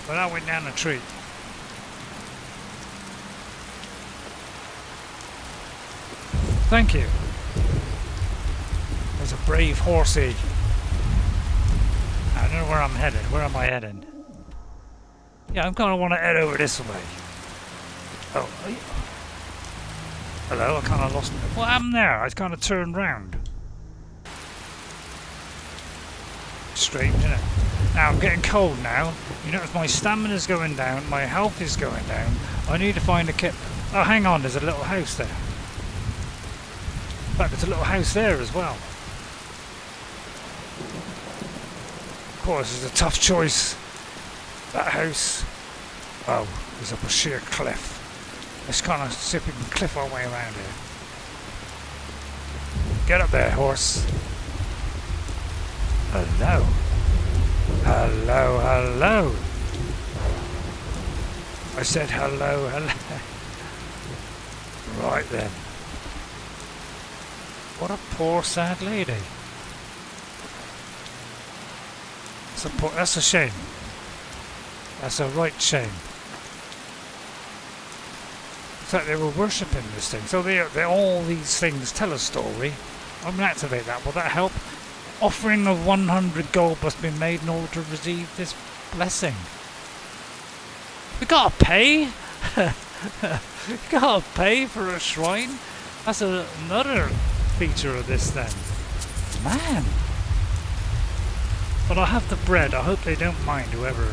S1: but that went down a tree. thank you. There's a brave horsey. I don't know where I'm headed. Where am I heading? Yeah, I'm gonna want to head over this way. Oh, hello. I kind of lost. What happened there? I kind of turned round. Strange, isn't it? Now I'm getting cold now. You notice my stamina's going down. My health is going down. I need to find a kit. Oh, hang on. There's a little house there. In fact, there's a little house there as well. Of course, it's a tough choice. That house. Oh, it's up a sheer cliff. Let's kind of see if we can cliff our way around here. Get up there, horse. Hello. Hello, hello. I said hello, hello. Right then. What a poor, sad lady. That's a shame. That's a right shame. In fact, they were worshipping this thing. So all these things tell a story. I'm going to activate that. Will that help? Offering of 100 gold must be made in order to receive this blessing. We gotta pay? We gotta pay for a shrine? That's another feature of this then. Man. But I have the bread. I hope they don't mind whoever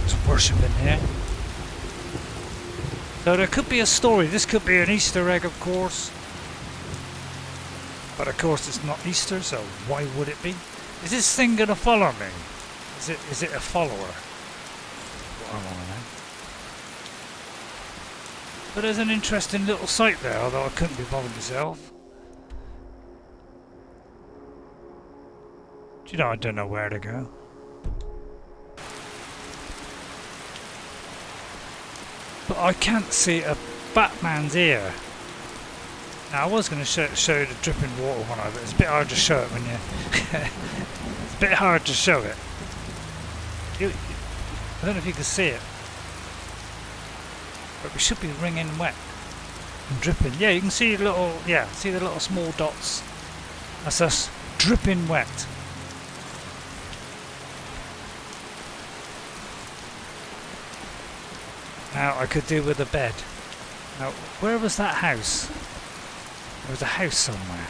S1: is worshipping here. So there could be a story. This could be an Easter egg, of course. But of course it's not Easter, so why would it be? Is this thing gonna follow me? Is it a follower? What I want to know. But there's an interesting little site there, although I couldn't be bothered myself. Do you know, I don't know where to go. But I can't see a Batman's ear. Now I was going to show you the dripping water one, but it's a bit hard to show it when you... it's a bit hard to show it. I don't know if you can see it. But we should be wringing wet and dripping. Yeah, you can see the little... Yeah, see the little small dots. That's us dripping wet. Now I could do with a bed. Now, where was that house? There was a house somewhere.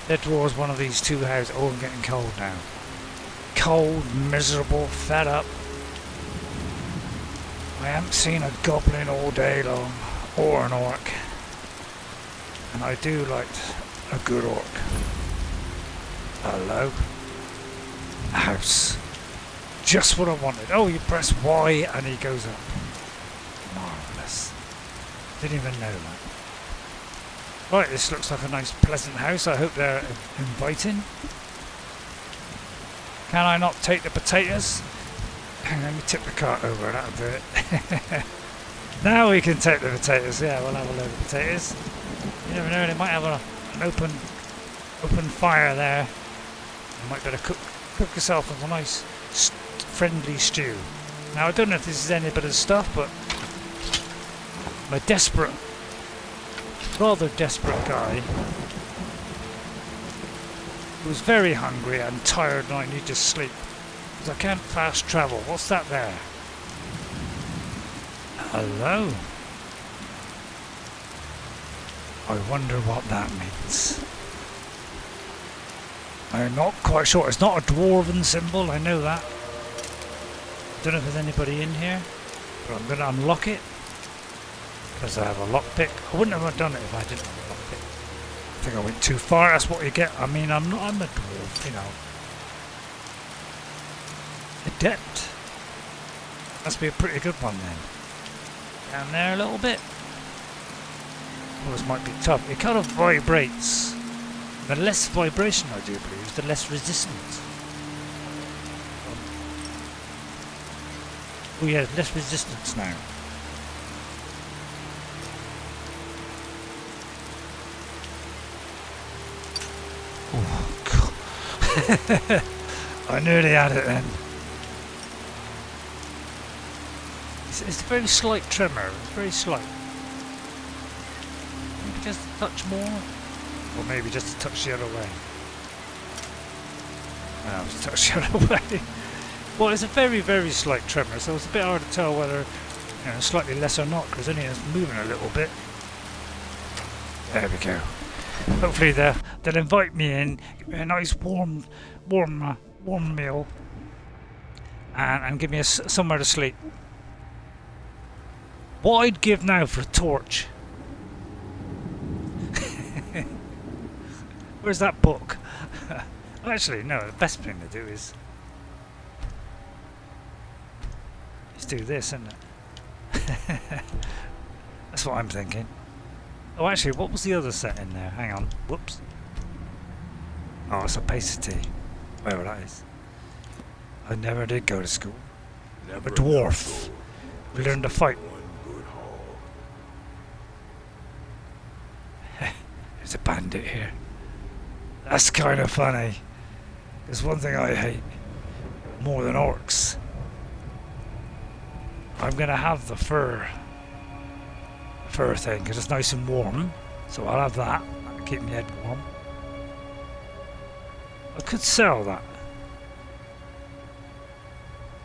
S1: There was one of these two houses. Oh, I'm getting cold now. Cold, miserable, fed up. I haven't seen a goblin all day long, or an orc. And I do like a good orc. Hello? A house. Just what I wanted. Oh, you press Y and he goes up. Marvellous. Didn't even know that. Right, this looks like a nice pleasant house. I hope they're inviting. Can I not take the potatoes? Let me tip the cart over, that'll do it. Now we can take the potatoes. Yeah, we'll have a load of potatoes. You never know, they might have an open fire there. You might better cook yourself a nice friendly stew. Now I don't know if this is any bit of stuff, but my rather desperate guy who's very hungry and tired and I need to sleep because I can't fast travel. What's that there? Hello? I wonder what that means. I'm not quite sure. It's not a dwarven symbol, I know that. Don't know if there's anybody in here, but I'm going to unlock it because I have a lockpick. I wouldn't have done it if I didn't have a lockpick. I think I went too far. That's what you get. I mean, I'm a dwarf, you know. Adept. Must be a pretty good one then. Down there a little bit. Oh, this might be tough. It kind of vibrates. The less vibration I do believe, the less resistance. Oh yeah, less resistance now. Oh god. I nearly had it then. It's a very slight tremor, it's very slight. just a touch more? Or maybe just a touch the other way? No, it's a touch the other way. Well, it's a very, very slight tremor, so it's a bit hard to tell whether, you know, slightly less or not, because only it's moving a little bit. There we go. Hopefully they'll invite me in, give me a nice warm meal, and give me somewhere to sleep. What I'd give now for a torch. Where's that book? Actually, no, the best thing to do is do this, isn't it? That's what I'm thinking. Oh, actually, what was the other set in there? Hang on. Whoops. Oh, it's opacity. Whatever that is. I never did go to school. A dwarf. We learned to fight. There's a bandit here. That's kind of funny. There's one thing I hate more than orcs. I'm gonna have the fur thing because it's nice and warm, so I'll have that. That'll keep my head warm. I could sell that,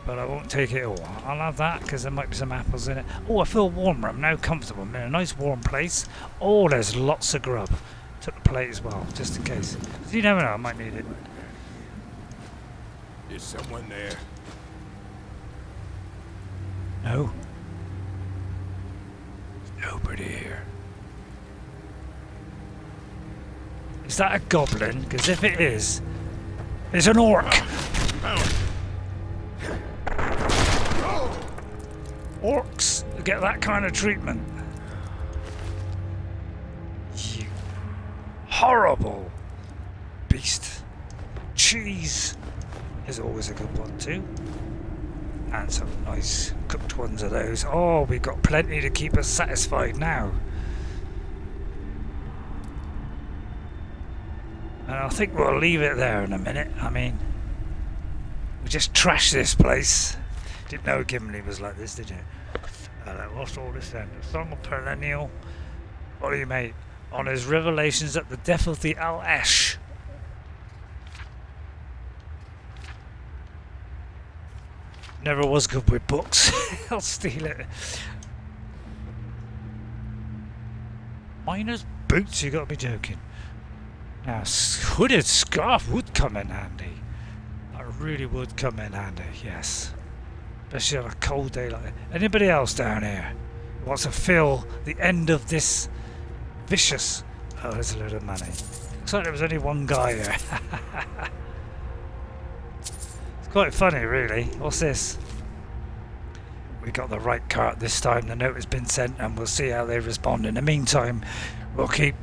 S1: but I won't take it all. I'll have that because there might be some apples in it. Oh, I feel warmer. I'm now comfortable. I'm in a nice warm place. Oh, there's lots of grub. Took the plate as well, just in case. You never know, I might need it.
S3: Is someone there?
S1: No. Nobody here. Is that a goblin? Because if it is, it's an orc. Orcs get that kind of treatment. You horrible beast. Cheese is always a good one too. And some nice cooked ones of those. Oh, we've got plenty to keep us satisfied now. And I think we'll leave it there in a minute. I mean, we just trashed this place. Didn't know Gimli was like this, did you? What's all this then? The Song of Perennial. What do you mate? On his revelations at the death of the Al-Ash. Never was good with books. I'll steal it. Miner's boots, you gotta be joking. Now, hooded scarf would come in handy. That really would come in handy, yes. Especially on a cold day like that. Anybody else down here who wants to fill the end of this vicious... Oh, there's a load of money. Looks like there was only one guy here. Quite funny, really. What's this? We got the right cart this time. The note has been sent and we'll see how they respond. In the meantime, we'll keep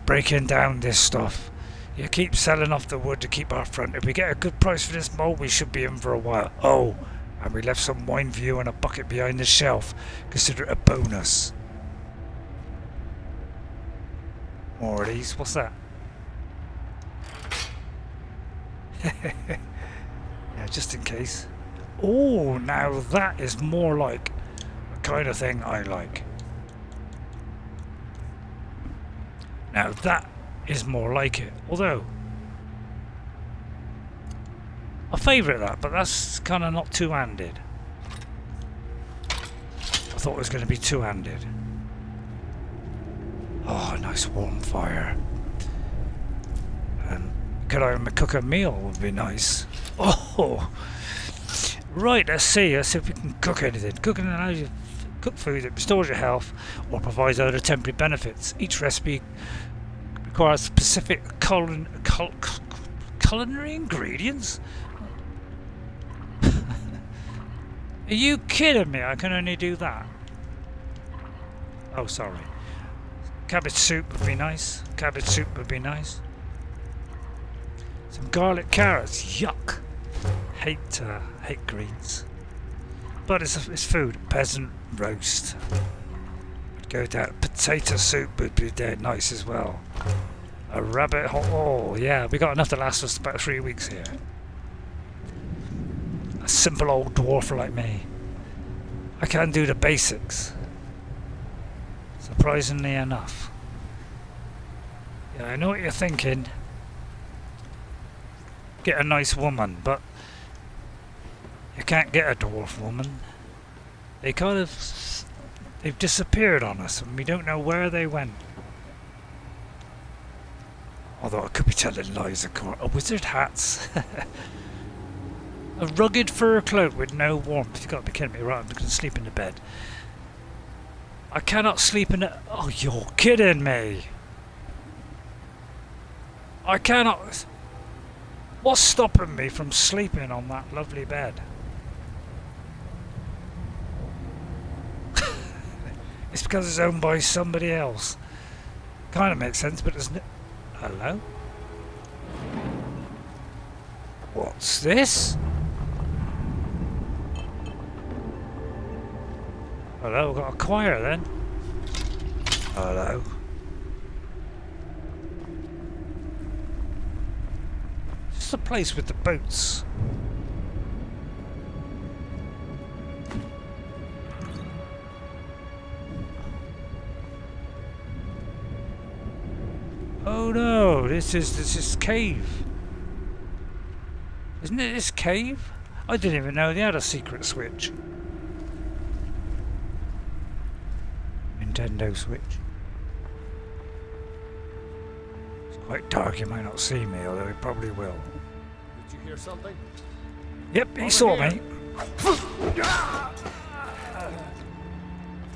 S1: breaking down this stuff. You keep selling off the wood to keep our front. If we get a good price for this mold, we should be in for a while. Oh, and we left some wine for you and a bucket behind the shelf. Consider it a bonus. More of these. What's that? Yeah, just in case. Oh, now that is more like the kind of thing I like. Now that is more like it. Although, I favourite that, but that's kind of not two-handed. I thought it was going to be two-handed. Oh, a nice warm fire. And could I cook a meal would be nice. Oh, right, let's see if we can cook anything. Cooking allows you to cook food that restores your health or provides other temporary benefits. Each recipe requires specific culinary ingredients. Are you kidding me? I can only do that. Oh, sorry. Cabbage soup would be nice. Cabbage soup would be nice. Some garlic carrots. Yuck. Hate greens. But it's food. Peasant roast. Would go down. Potato soup would be dead nice as well. A rabbit hole. Oh, yeah. We got enough to last us about 3 weeks here. A simple old dwarf like me. I can do the basics. Surprisingly enough. Yeah, I know what you're thinking. Get a nice woman, but you can't get a dwarf woman. They've disappeared on us and we don't know where they went. Although I could be telling lies, of course. A wizard hat's. A rugged fur cloak with no warmth. You've got to be kidding me. Right, I'm going to sleep in the bed. I cannot sleep in a... Oh, you're kidding me. I cannot... What's stopping me from sleeping on that lovely bed? It's because it's owned by somebody else. Kind of makes sense, but there's no... Hello? What's this? Hello, we've got a choir then. Hello. Just a place with the boats. Oh no, this is cave. Isn't it this cave? I didn't even know they had a secret switch. Nintendo Switch. It's quite dark, you might not see me, although he probably will.
S3: Did you hear something?
S1: Yep, he saw me.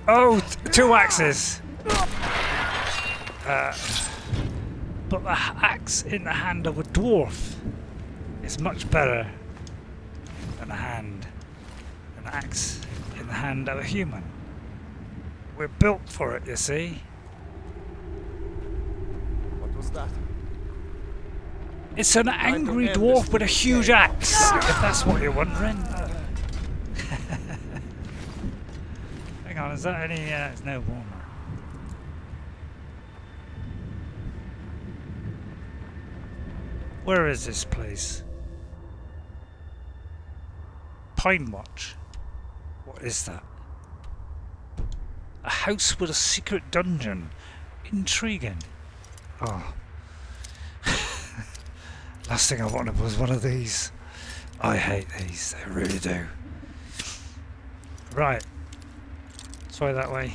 S1: Oh, two axes. But the axe in the hand of a dwarf is much better than an axe in the hand of a human. We're built for it, you see.
S3: What was that?
S1: It's an angry dwarf with a huge axe, if that's what you're wondering. Hang on, is that any... it's no warmer. Where is this place? Pinewatch. What is that? A house with a secret dungeon. Intriguing. Oh. Last thing I wanted was one of these. I hate these, I really do. Right. Let's try that way.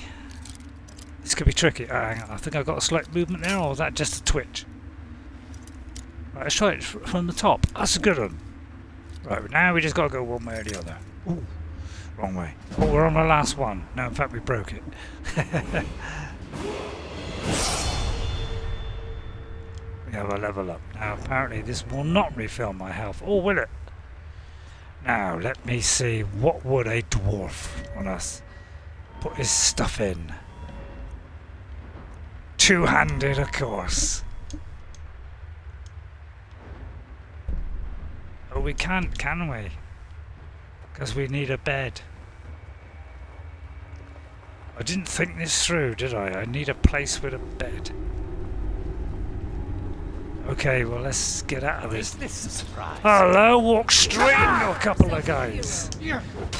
S1: This could be tricky. Hang on, I think I've got a slight movement there, or was that just a twitch? Right, let's try it from the top. That's a good one. Right, now we just got to go one way or the other. Ooh, wrong way. Oh, we're on the last one. No, in fact, we broke it. We have a level up. Now, apparently this will not refill my health. Or will it? Now, let me see. What would a dwarf on us put his stuff in? Two-handed, of course. Oh, we can't, can we? Because we need a bed. I didn't think this through, did I? I need a place with a bed. Okay, well, let's get out of this.
S7: This is a surprise.
S1: Hello, walk straight into a couple of guys.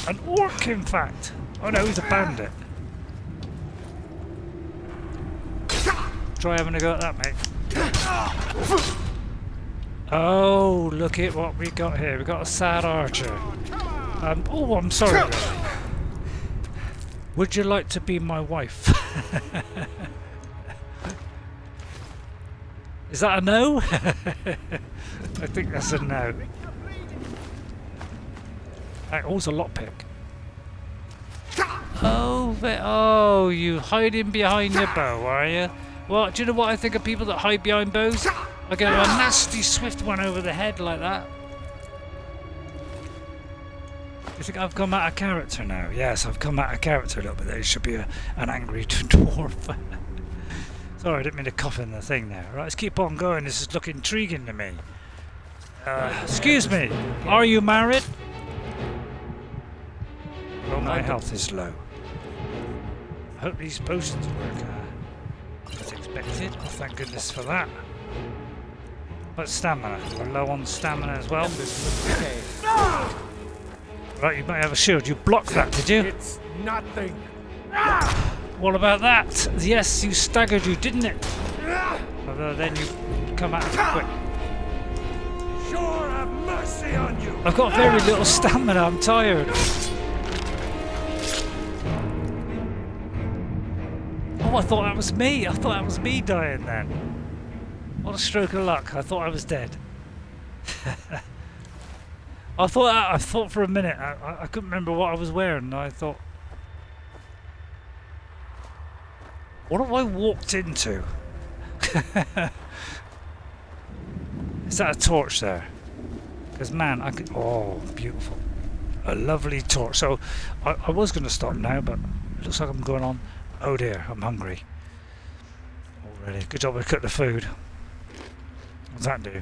S1: An orc, in fact. Oh no, he's a bandit. Try having a go at that, mate. Oh, look at what we got here. We got a sad archer. Oh, I'm sorry. Would you like to be my wife? Is that a no? I think that's a no. Oh, it's a lockpick. Oh, you hiding behind your bow, are you? Well, do you know what I think of people that hide behind bows? I get a nasty swift one over the head like that. You think I've come out of character now? Yes, I've come out of character a little bit. There should be an angry dwarf. Sorry, I didn't mean to cough in the thing there. Right, let's keep on going. This is looking intriguing to me. Excuse me, are you married? Oh, my health is low. I hope these potions work as expected. Oh, thank goodness for that. But stamina. We're low on stamina as well. Right, you might have a shield. You blocked that, did you?
S3: It's nothing.
S1: What about that? Yes, you staggered you, didn't it? Although then you come at us quick.
S6: Sure have mercy on you.
S1: I've got very little stamina, I'm tired. Oh, I thought that was me. I thought that was me dying then. What a stroke of luck. I thought I was dead. I thought for a minute, I couldn't remember what I was wearing, and I thought, what have I walked into? Is that a torch there? Because man, I could, oh, beautiful. A lovely torch. So, I was going to stop now, but it looks like I'm going on. Oh dear, I'm hungry. Already. Good job I cooked the food. What's that do?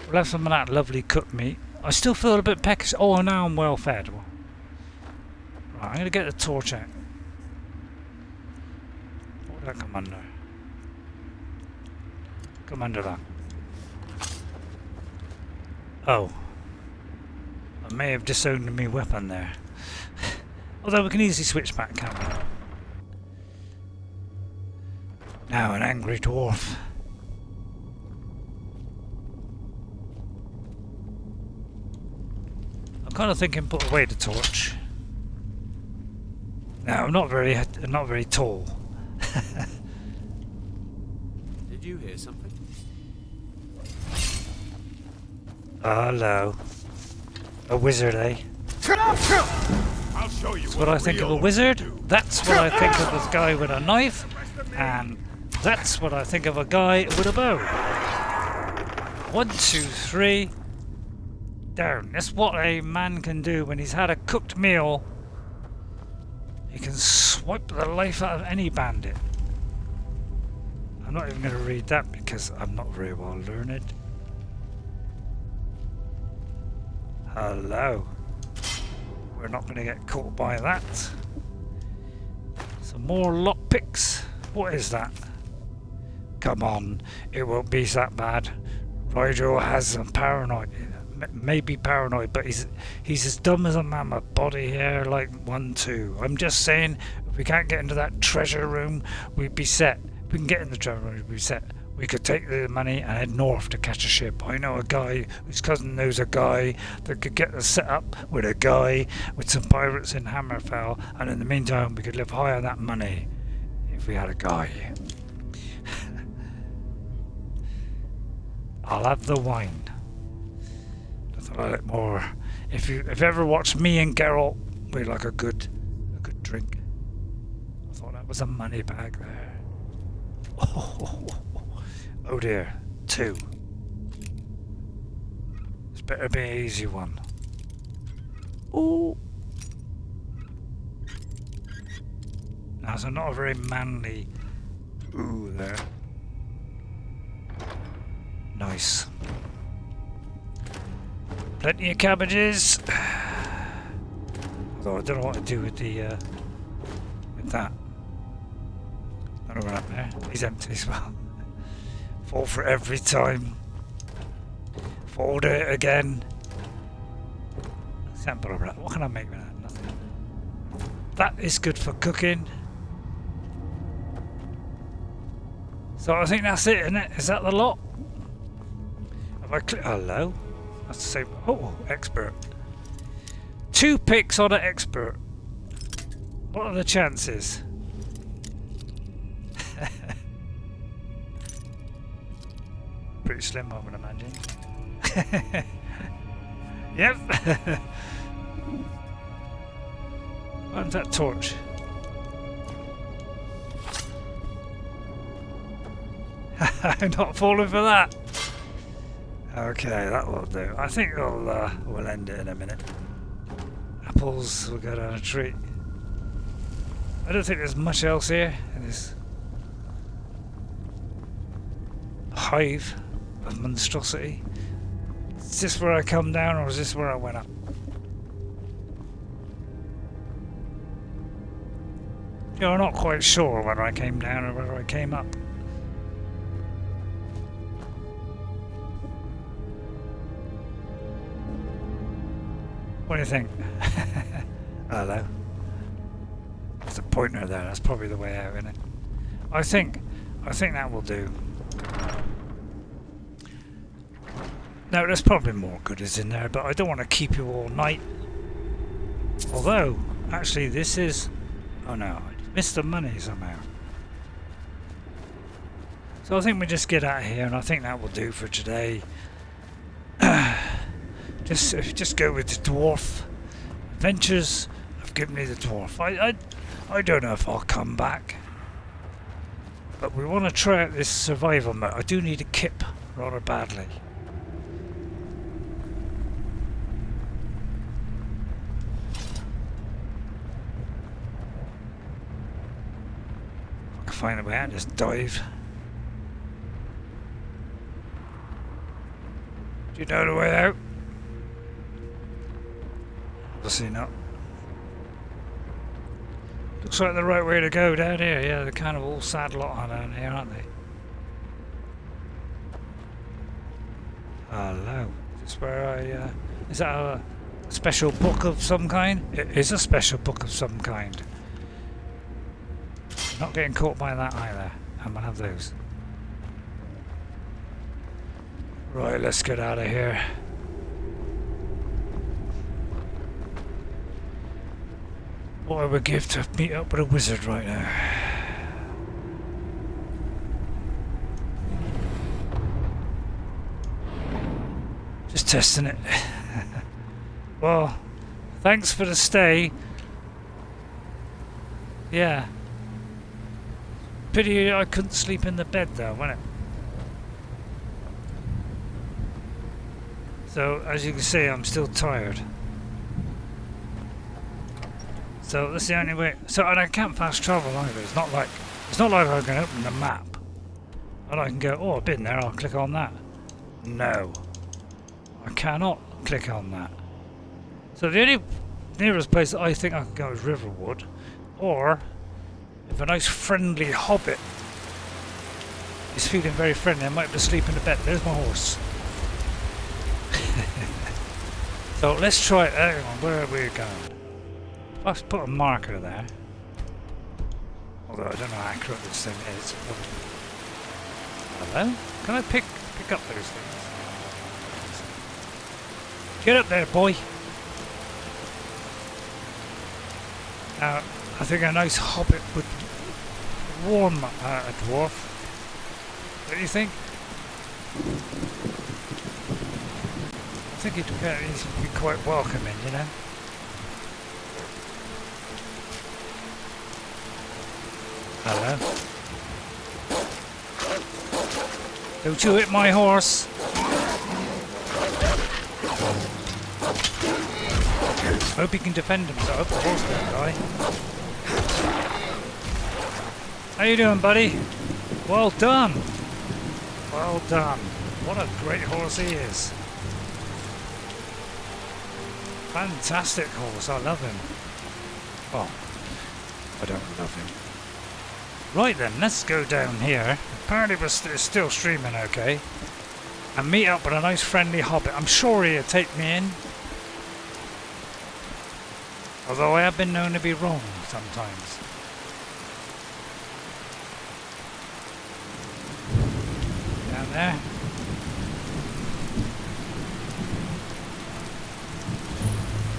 S1: We'll have some of that lovely cooked meat. I still feel a bit peckish. Oh, now I'm well fed. Right, I'm going to get the torch out. What would that come under? Come under that. Oh. I may have disowned my weapon there. Although we can easily switch back, can't we? Now an angry dwarf. I'm kind of thinking put away the torch. Now I'm not very tall.
S7: Did you hear something?
S1: Hello. A wizard, eh?
S6: I'll show you
S1: That's what I think of a wizard. That's what I think of this guy with a knife. And that's what I think of a guy with a bow. 1, 2, 3. Down. That's what a man can do when he's had a cooked meal. He can swipe the life out of any bandit. I'm not even going to read that because I'm not very well learned. Hello. We're not going to get caught by that. Some more lockpicks. What is that? Come on, it won't be that bad. RayRay has some paranoid. Maybe paranoid, but he's as dumb as a mammoth. Body hair like 1, 2. I'm just saying, if we can't get into that treasure room, we'd be set. If we can get in the treasure room, we'd be set. We could take the money and head north to catch a ship. I know a guy whose cousin knows a guy that could get us set up with a guy with some pirates in Hammerfell, and in the meantime we could live high on that money if we had a guy. I'll have the wine. Nothing like it more. If you ever watched me and Geralt, we like a good drink. I thought that was a money bag there. Oh dear, 2. This better be an easy one. Ooh. Now, so not a very manly ooh there. Nice. Plenty of cabbages. Although I don't know what to do with the with that. I don't know what happened there. He's empty as well. Fall for it every time. Fold it again. What can I make with that? Nothing. That is good for cooking. So I think that's it, isn't it? Is that the lot? Have I clicked? Hello? That's the same. Oh, expert. 2 picks on an expert. What are the chances? Pretty slim, I would imagine. Yep. Where's that torch? I'm not falling for that. Okay, that will do. I think we'll end it in a minute. Apples will go down a tree. I don't think there's much else here in this hive of monstrosity. Is this where I come down, or is this where I went up? You know, I'm not quite sure whether I came down or whether I came up. What do you think? Hello. There's a pointer there. That's probably the way out, isn't it? I think I think that will do. Now, there's probably more goodies in there, but I don't want to keep you all night. Although, actually, this is... Oh no, I missed the money somehow. So I think we just get out of here, and I think that will do for today. Just go with the dwarf. Adventures of Gimli the Dwarf. I don't know if I'll come back. But we want to try out this survival mode. I do need a kip rather badly. If I can find a way out, just dive. Do you know the way out? Obviously not. Looks like the right way to go down here. Yeah, they're kind of all sad lot on down here, aren't they? Hello. Is this where I... is that a special book of some kind? It is a special book of some kind. Not getting caught by that either. I'm gonna have those. Right, let's get out of here. What I would give to meet up with a wizard right now. Just testing it. Well, thanks for the stay. Yeah. Pity I couldn't sleep in the bed though, wasn't it? So, as you can see, I'm still tired. So that's the only way. So, and I can't fast travel either. It's not like I can open the map and I can go, oh, I've been there, I'll click on that. No, I cannot click on that. So the only nearest place that I think I can go is Riverwood, or if a nice friendly hobbit is feeling very friendly, I might have to sleep in the bed. There's my horse. So let's try it. Hang on, where are we going? Let's put a marker there. Although I don't know how accurate this thing is. Hello? Can I pick up those things? Get up there, boy! Now, I think a nice hobbit would warm a dwarf. Don't you think? I think he'd be quite welcoming, you know? Hello. Don't you hit my horse. Hope he can defend himself. The horse won't die. How you doing, buddy? Well done. Well done. What a great horse he is. Fantastic horse. I love him. Oh, I don't love him. Right then, let's go down here. Apparently it's still streaming okay. And meet up with a nice friendly hobbit. I'm sure he'll take me in. Although I have been known to be wrong sometimes. Down there.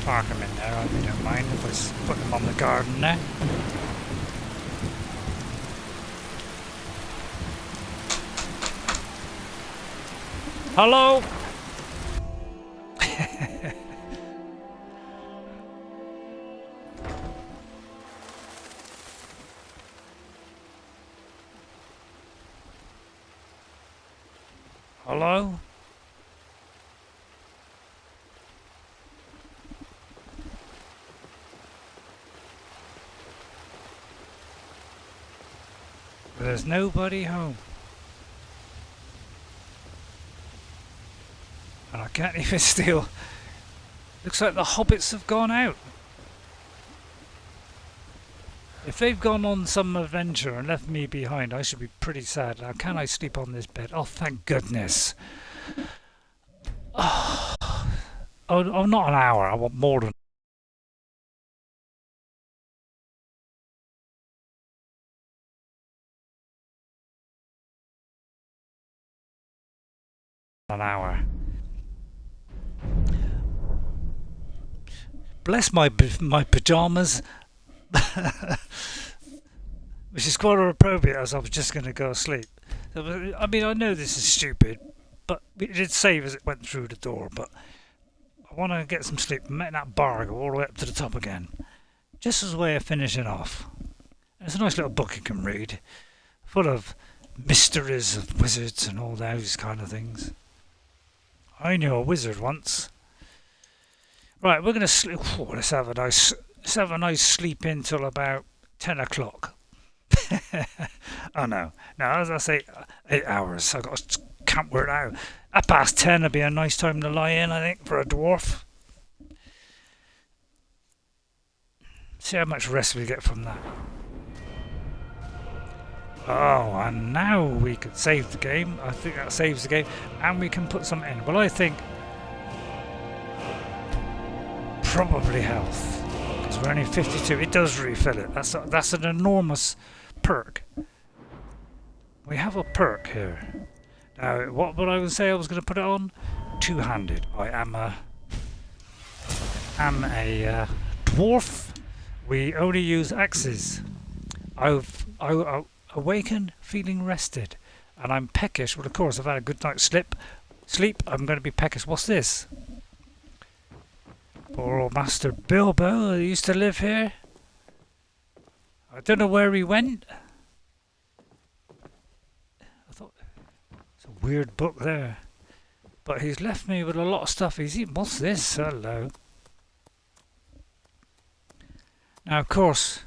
S1: Park him in there, I don't mind if I put him on the garden there. Hello? Hello? There's nobody home. And I can't even steal. Looks like the hobbits have gone out. If they've gone on some adventure and left me behind, I should be pretty sad. Now, can I sleep on this bed? Oh, thank goodness. Oh, not an hour. I want more than an hour. Bless my pyjamas, which is quite appropriate as I was just going to go to sleep. I mean, I know this is stupid, but it did save as it went through the door, but I want to get some sleep and make that bar go all the way up to the top again. Just as a way of finishing off. It's a nice little book you can read, full of mysteries of wizards and all those kind of things. I knew a wizard once. Right, we're going to sleep. Oh, let's have a nice sleep in till about 10 o'clock. Oh no, as I say, 8 hours. I've got to can't work out. At past 10 would be a nice time to lie in, I think, for a dwarf. See how much rest we get from that. Oh, and now we can save the game. I think that saves the game, and we can put some in. Well, I think probably health, because we're only 52. It does refill it. That's an enormous perk. We have a perk here. Now, what would I would say I was going to put it on? Two-handed. I am a dwarf. We only use axes. I awaken feeling rested, and I'm peckish. Well, of course, I've had a good night's sleep. I'm going to be peckish. What's this? Poor old Master Bilbo, who used to live here. I don't know where he went. I thought it's a weird book there, but he's left me with a lot of stuff. What's this? Hello. Now, of course,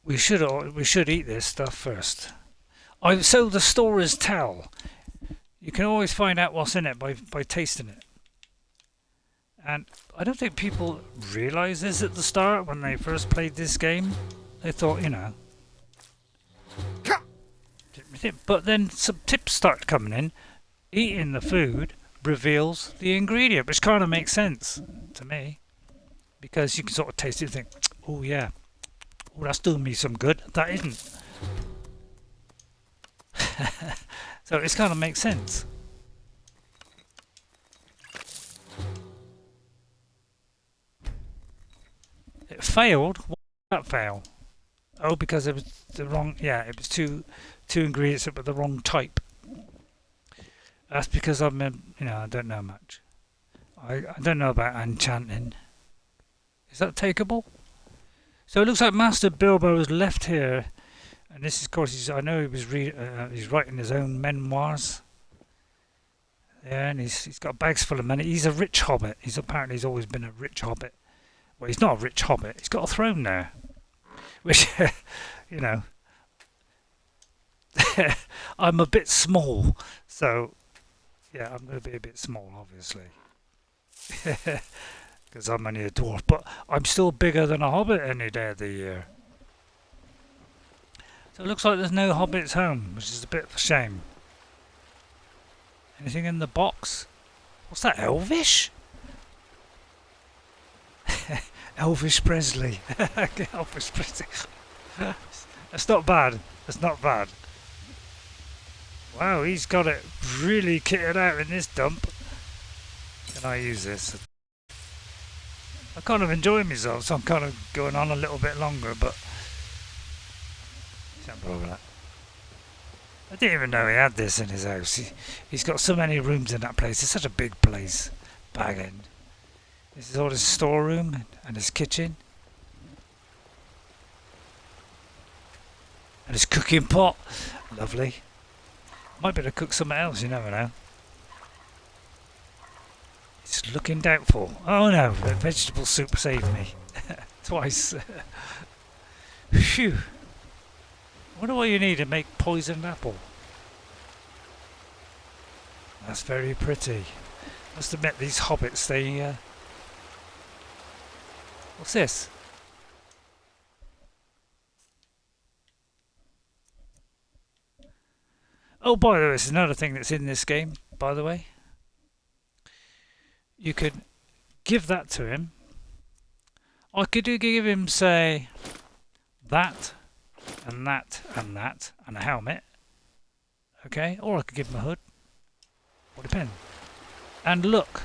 S1: we should eat this stuff first. So the stories tell. You can always find out what's in it by tasting it. And I don't think people realise this at the start when they first played this game. They thought, you know. But then some tips start coming in. Eating the food reveals the ingredient, which kind of makes sense to me. Because you can sort of taste it and think, oh yeah, oh, that's doing me some good. That isn't. So it kind of makes sense. It failed. Why did that fail? Oh, because it was the wrong. Yeah, it was two ingredients that were the wrong type. That's because I don't know much. I don't know about enchanting. Is that takeable? So it looks like Master Bilbo has left here, and this is, of course, I know he was he's writing his own memoirs. Yeah, and he's got bags full of money. He's a rich hobbit. He's always been a rich hobbit. Well, he's not a rich hobbit. He's got a throne there, which you know, I'm a bit small, so yeah, I'm going to be a bit small, obviously. Because I'm only a dwarf, but I'm still bigger than a hobbit any day of the year. So it looks like there's no hobbits home, which is a bit of a shame. Anything in the box? What's that, Elvish? Elvis Presley. Elvis Presley. That's not bad. That's not bad. Wow, he's got it really kitted out in this dump. Can I use this? I kind of enjoy myself, so I'm kind of going on a little bit longer, but can't bother with that. I didn't even know he had this in his house. He's got so many rooms in that place. It's such a big place. Bag end. This is all his storeroom and his kitchen. And his cooking pot. Lovely. Might be able to cook something else, you never know. It's looking doubtful. Oh no, the vegetable soup saved me. Twice. Phew. I wonder what you need to make poisoned apple. That's very pretty. Must admit, these hobbits, they... What's this? Oh, by the way, this is another thing that's in this game, by the way. You could give that to him. I could give him, say, that, and that, and that, and a helmet. Okay, or I could give him a hood. Or depend. And look.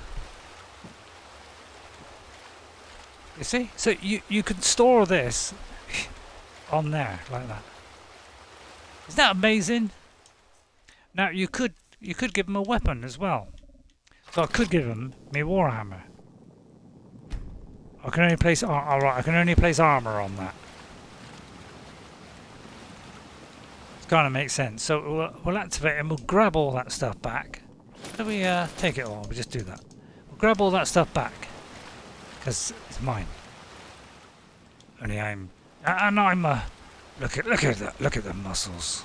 S1: You see? So you can store this on there like that. Isn't that amazing? Now you could give him a weapon as well. So I could give him my warhammer. I can only place I can only place armour on that. It kind of makes sense. So we'll activate and we'll grab all that stuff back. How do we take it all? We just do that. We'll grab all that stuff back because it's mine. Only I'm look at that. Look at the muscles.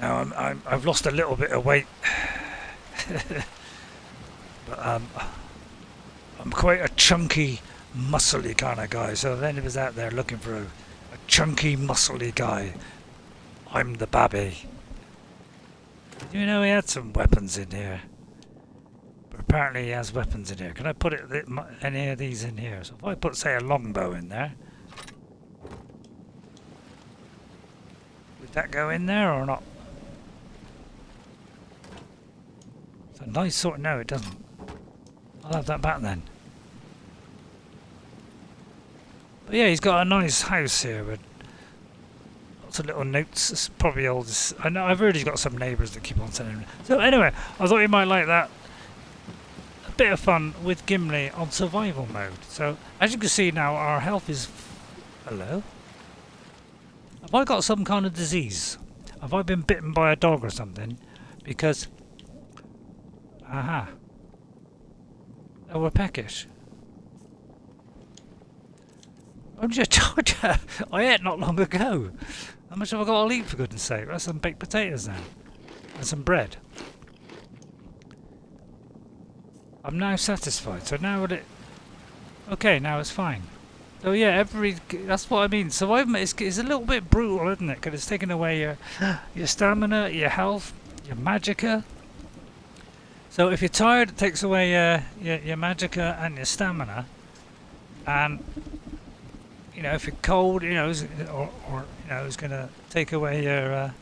S1: Now I've lost a little bit of weight, but I'm quite a chunky, muscly kind of guy. So if anybody's out there looking for a chunky, muscly guy, I'm the babby. You know, he had some weapons in here. But apparently he has weapons in here. Can I put any of these in here? So if I put, say, a longbow in there, would that go in there or not? It's a nice sort. No, it doesn't. I'll have that back then. But yeah, he's got a nice house here with lots of little notes. It's probably old. I know I've already got some neighbours that keep on sending me. So anyway, I thought you might like that. A bit of fun with Gimli on survival mode. So as you can see now, our health is. Hello. Have I got some kind of disease? Have I been bitten by a dog or something? Because. Aha. Oh, we're peckish. I'm just I ate not long ago. How much have I got to eat for goodness sake? That's some baked potatoes now. And some bread. I'm now satisfied. So now will it... Okay, now it's fine. So yeah, that's what I mean. Survival is a little bit brutal, isn't it? Because it's taking away your stamina, your health, your magicka. So if you're tired, it takes away your magicka and your stamina. And you know, if you're cold, you know, or you know, it's going to take away your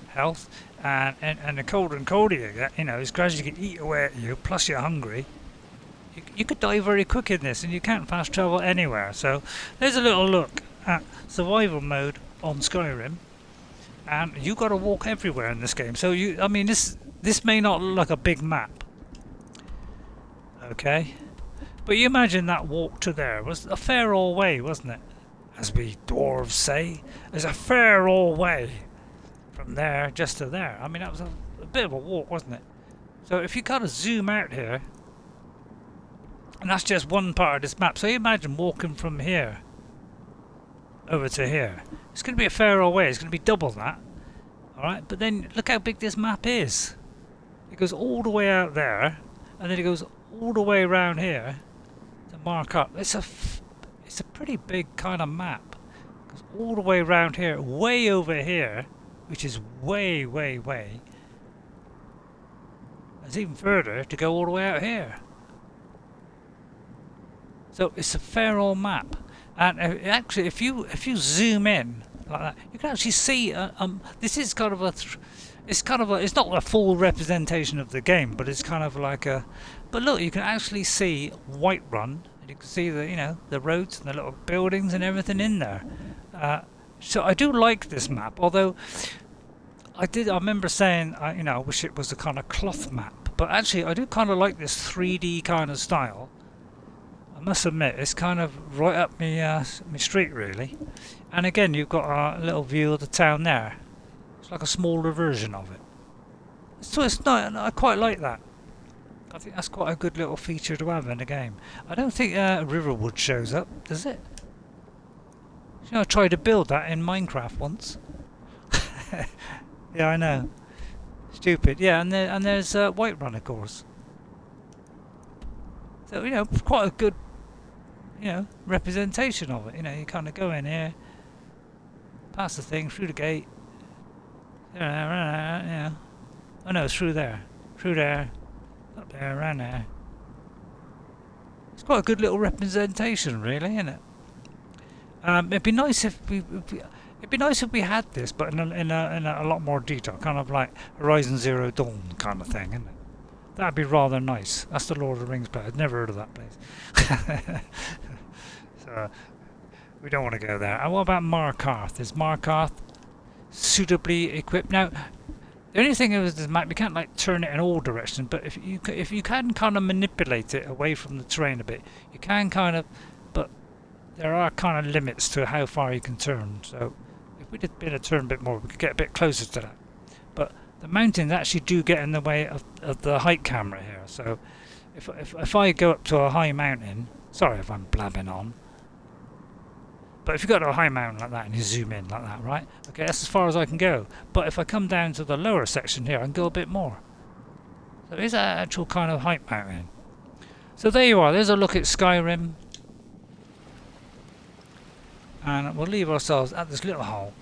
S1: health. And the colder and colder you get, you know, as gradually you can eat away at you. Plus you're hungry. You could die very quick in this, and you can't fast travel anywhere. So there's a little look at survival mode on Skyrim, and you got to walk everywhere in this game. So I mean, this may not look like a big map, okay, but you imagine that walk to there was a fair old way, wasn't it? As we dwarves say, there's a fair old way from there just to there. I mean, that was a bit of a walk, wasn't it? So if you kind of zoom out here. And that's just one part of this map. So you imagine walking from here over to here. It's going to be a fair old way. It's going to be double that. Alright, but then look how big this map is. It goes all the way out there, and then it goes all the way around here to mark up. It's a pretty big kind of map. It goes all the way around here, way over here, which is way, way, way. It's even further to go all the way out here. So it's a fair old map, and actually, if you zoom in like that, you can actually see. This is kind of it's not a full representation of the game, but it's kind of like a. But look, you can actually see Whiterun. You can see the roads and the little buildings and everything in there. So I do like this map, although I remember saying I wish it was a kind of cloth map, but actually I do kind of like this 3D kind of style. I must admit, it's kind of right up my street, really. And again, you've got a little view of the town there. It's like a smaller version of it. So it's not. I quite like that. I think that's quite a good little feature to have in the game. I don't think Riverwood shows up, does it? You know, I tried to build that in Minecraft once. Yeah, I know. Stupid. Yeah, and there's Whiterun, of course. So quite a good. Representation of it. You kind of go in here, past the thing, through the gate. Oh no, it's through there, up there, around there. It's quite a good little representation, really, isn't it? It'd be nice if It'd be nice if we had this, but in a lot more detail, kind of like Horizon Zero Dawn kind of thing, isn't it? That'd be rather nice. That's the Lord of the Rings place. I'd never heard of that place. So we don't want to go there. And what about Markarth? Is Markarth suitably equipped? Now, the only thing is, we can't like turn it in all directions. But if you can kind of manipulate it away from the terrain a bit, you can kind of. But there are kind of limits to how far you can turn. So if we did a bit of turn a bit more, we could get a bit closer to that. But the mountains actually do get in the way of the height camera here. So if I go up to a high mountain, sorry if I'm blabbing on. But if you go to a high mountain like that and you zoom in like that, right? Okay, that's as far as I can go. But if I come down to the lower section here, I can go a bit more. So it's an actual kind of height mountain. So there you are. There's a look at Skyrim. And we'll leave ourselves at this little hole.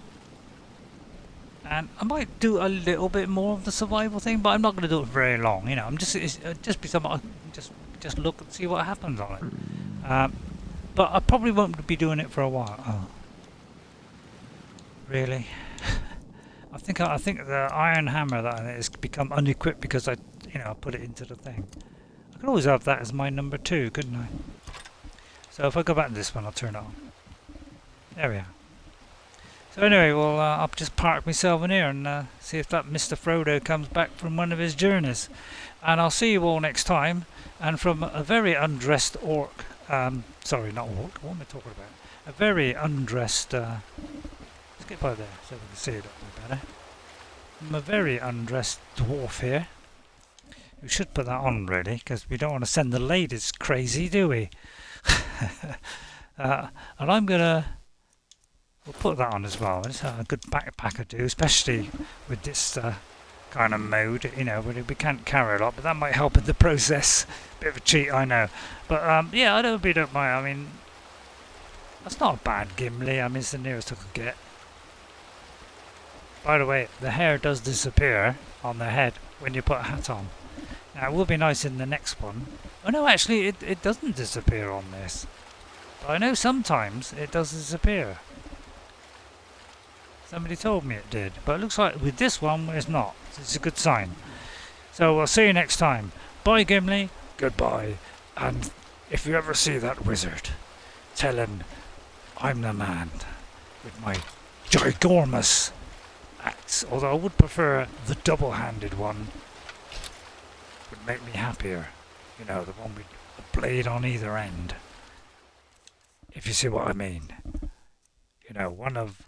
S1: And I might do a little bit more of the survival thing, but I'm not going to do it very long. You know, I'm just be something I can just look and see what happens on it. But I probably won't be doing it for a while. Oh, really? I think the iron hammer that has become unequipped because I put it into the thing. I could always have that as my number 2, couldn't I? So if I go back to this one, I'll turn it on. There we are. So anyway, well, I'll just park myself in here and see if that Mr. Frodo comes back from one of his journeys. And I'll see you all next time. And from a very undressed orc, sorry, not orc, what am I talking about? A very undressed, let's get by there so we can see it a little bit better. From a very undressed dwarf here. We should put that on really, because we don't want to send the ladies crazy, do we? And I'm gonna... We'll put that on as well. It's a good backpacker do, especially with this kind of mode. You know, we can't carry a lot, but that might help in the process. Bit of a cheat, I know. But yeah, I don't mind. I mean, that's not a bad Gimli. I mean, it's the nearest I could get. By the way, the hair does disappear on the head when you put a hat on. Now, it will be nice in the next one. Oh no, actually, it doesn't disappear on this. But I know sometimes it does disappear. Somebody told me it did, but it looks like with this one it's not. So it's a good sign. So we'll see you next time. Bye Gimli, goodbye, and if you ever see that wizard, tell him I'm the man with my ginormous axe, although I would prefer the double-handed one. Would make me happier, you know, the one with a blade on either end, if you see what I mean. You know, one of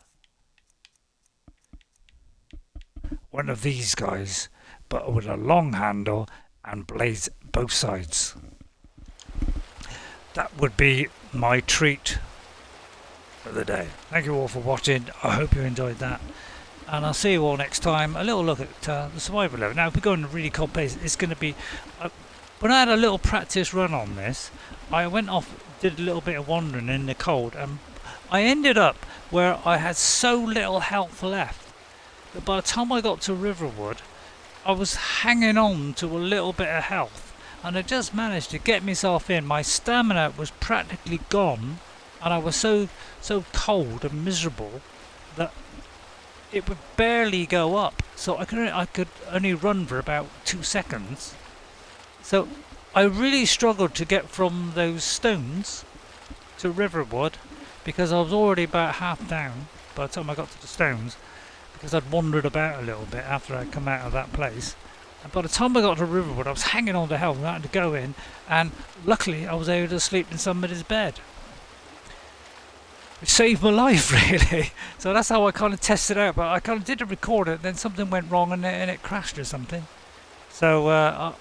S1: these guys, but with a long handle and blades both sides. That would be my treat for the day. Thank you all for watching. I hope you enjoyed that, and I'll see you all next time. A little look at the survival level. Now if we go in a really cold place, it's going to be when I had a little practice run on this, I went off, did a little bit of wandering in the cold, and I ended up where I had so little health left that by the time I got to Riverwood, I was hanging on to a little bit of health, and I just managed to get myself in. My stamina was practically gone, and I was so cold and miserable that it would barely go up. So I could only run for about 2 seconds. So I really struggled to get from those stones to Riverwood because I was already about half down by the time I got to the stones, because I'd wandered about a little bit after I'd come out of that place. And by the time I got to Riverwood, I was hanging on to health and I had to go in, and luckily I was able to sleep in somebody's bed, which saved my life really. So that's how I kind of tested out, but I kind of did record it, then something went wrong and it crashed or something. So I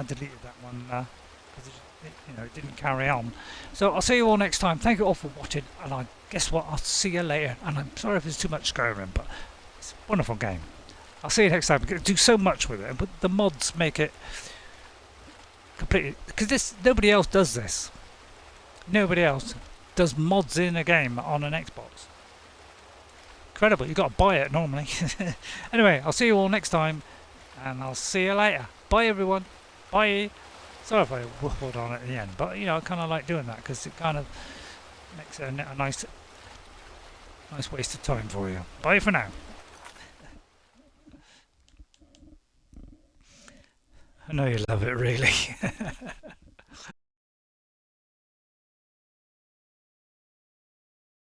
S1: deleted that one because it didn't carry on. So I'll see you all next time. Thank you all for watching, and I guess what, I'll see you later. And I'm sorry if there's too much Skyrim, but it's a wonderful game. I'll see you next time. We're going to do so much with it, but the mods make it completely, because nobody else does this. Nobody else does mods in a game on an Xbox. Incredible. You've got to buy it normally. Anyway, I'll see you all next time, and I'll see you later. Bye everyone. Bye. Sorry if I waffled on at the end, but I kind of like doing that because it kind of makes it a nice Nice waste of time for you. Bye for now. I know you love it, really.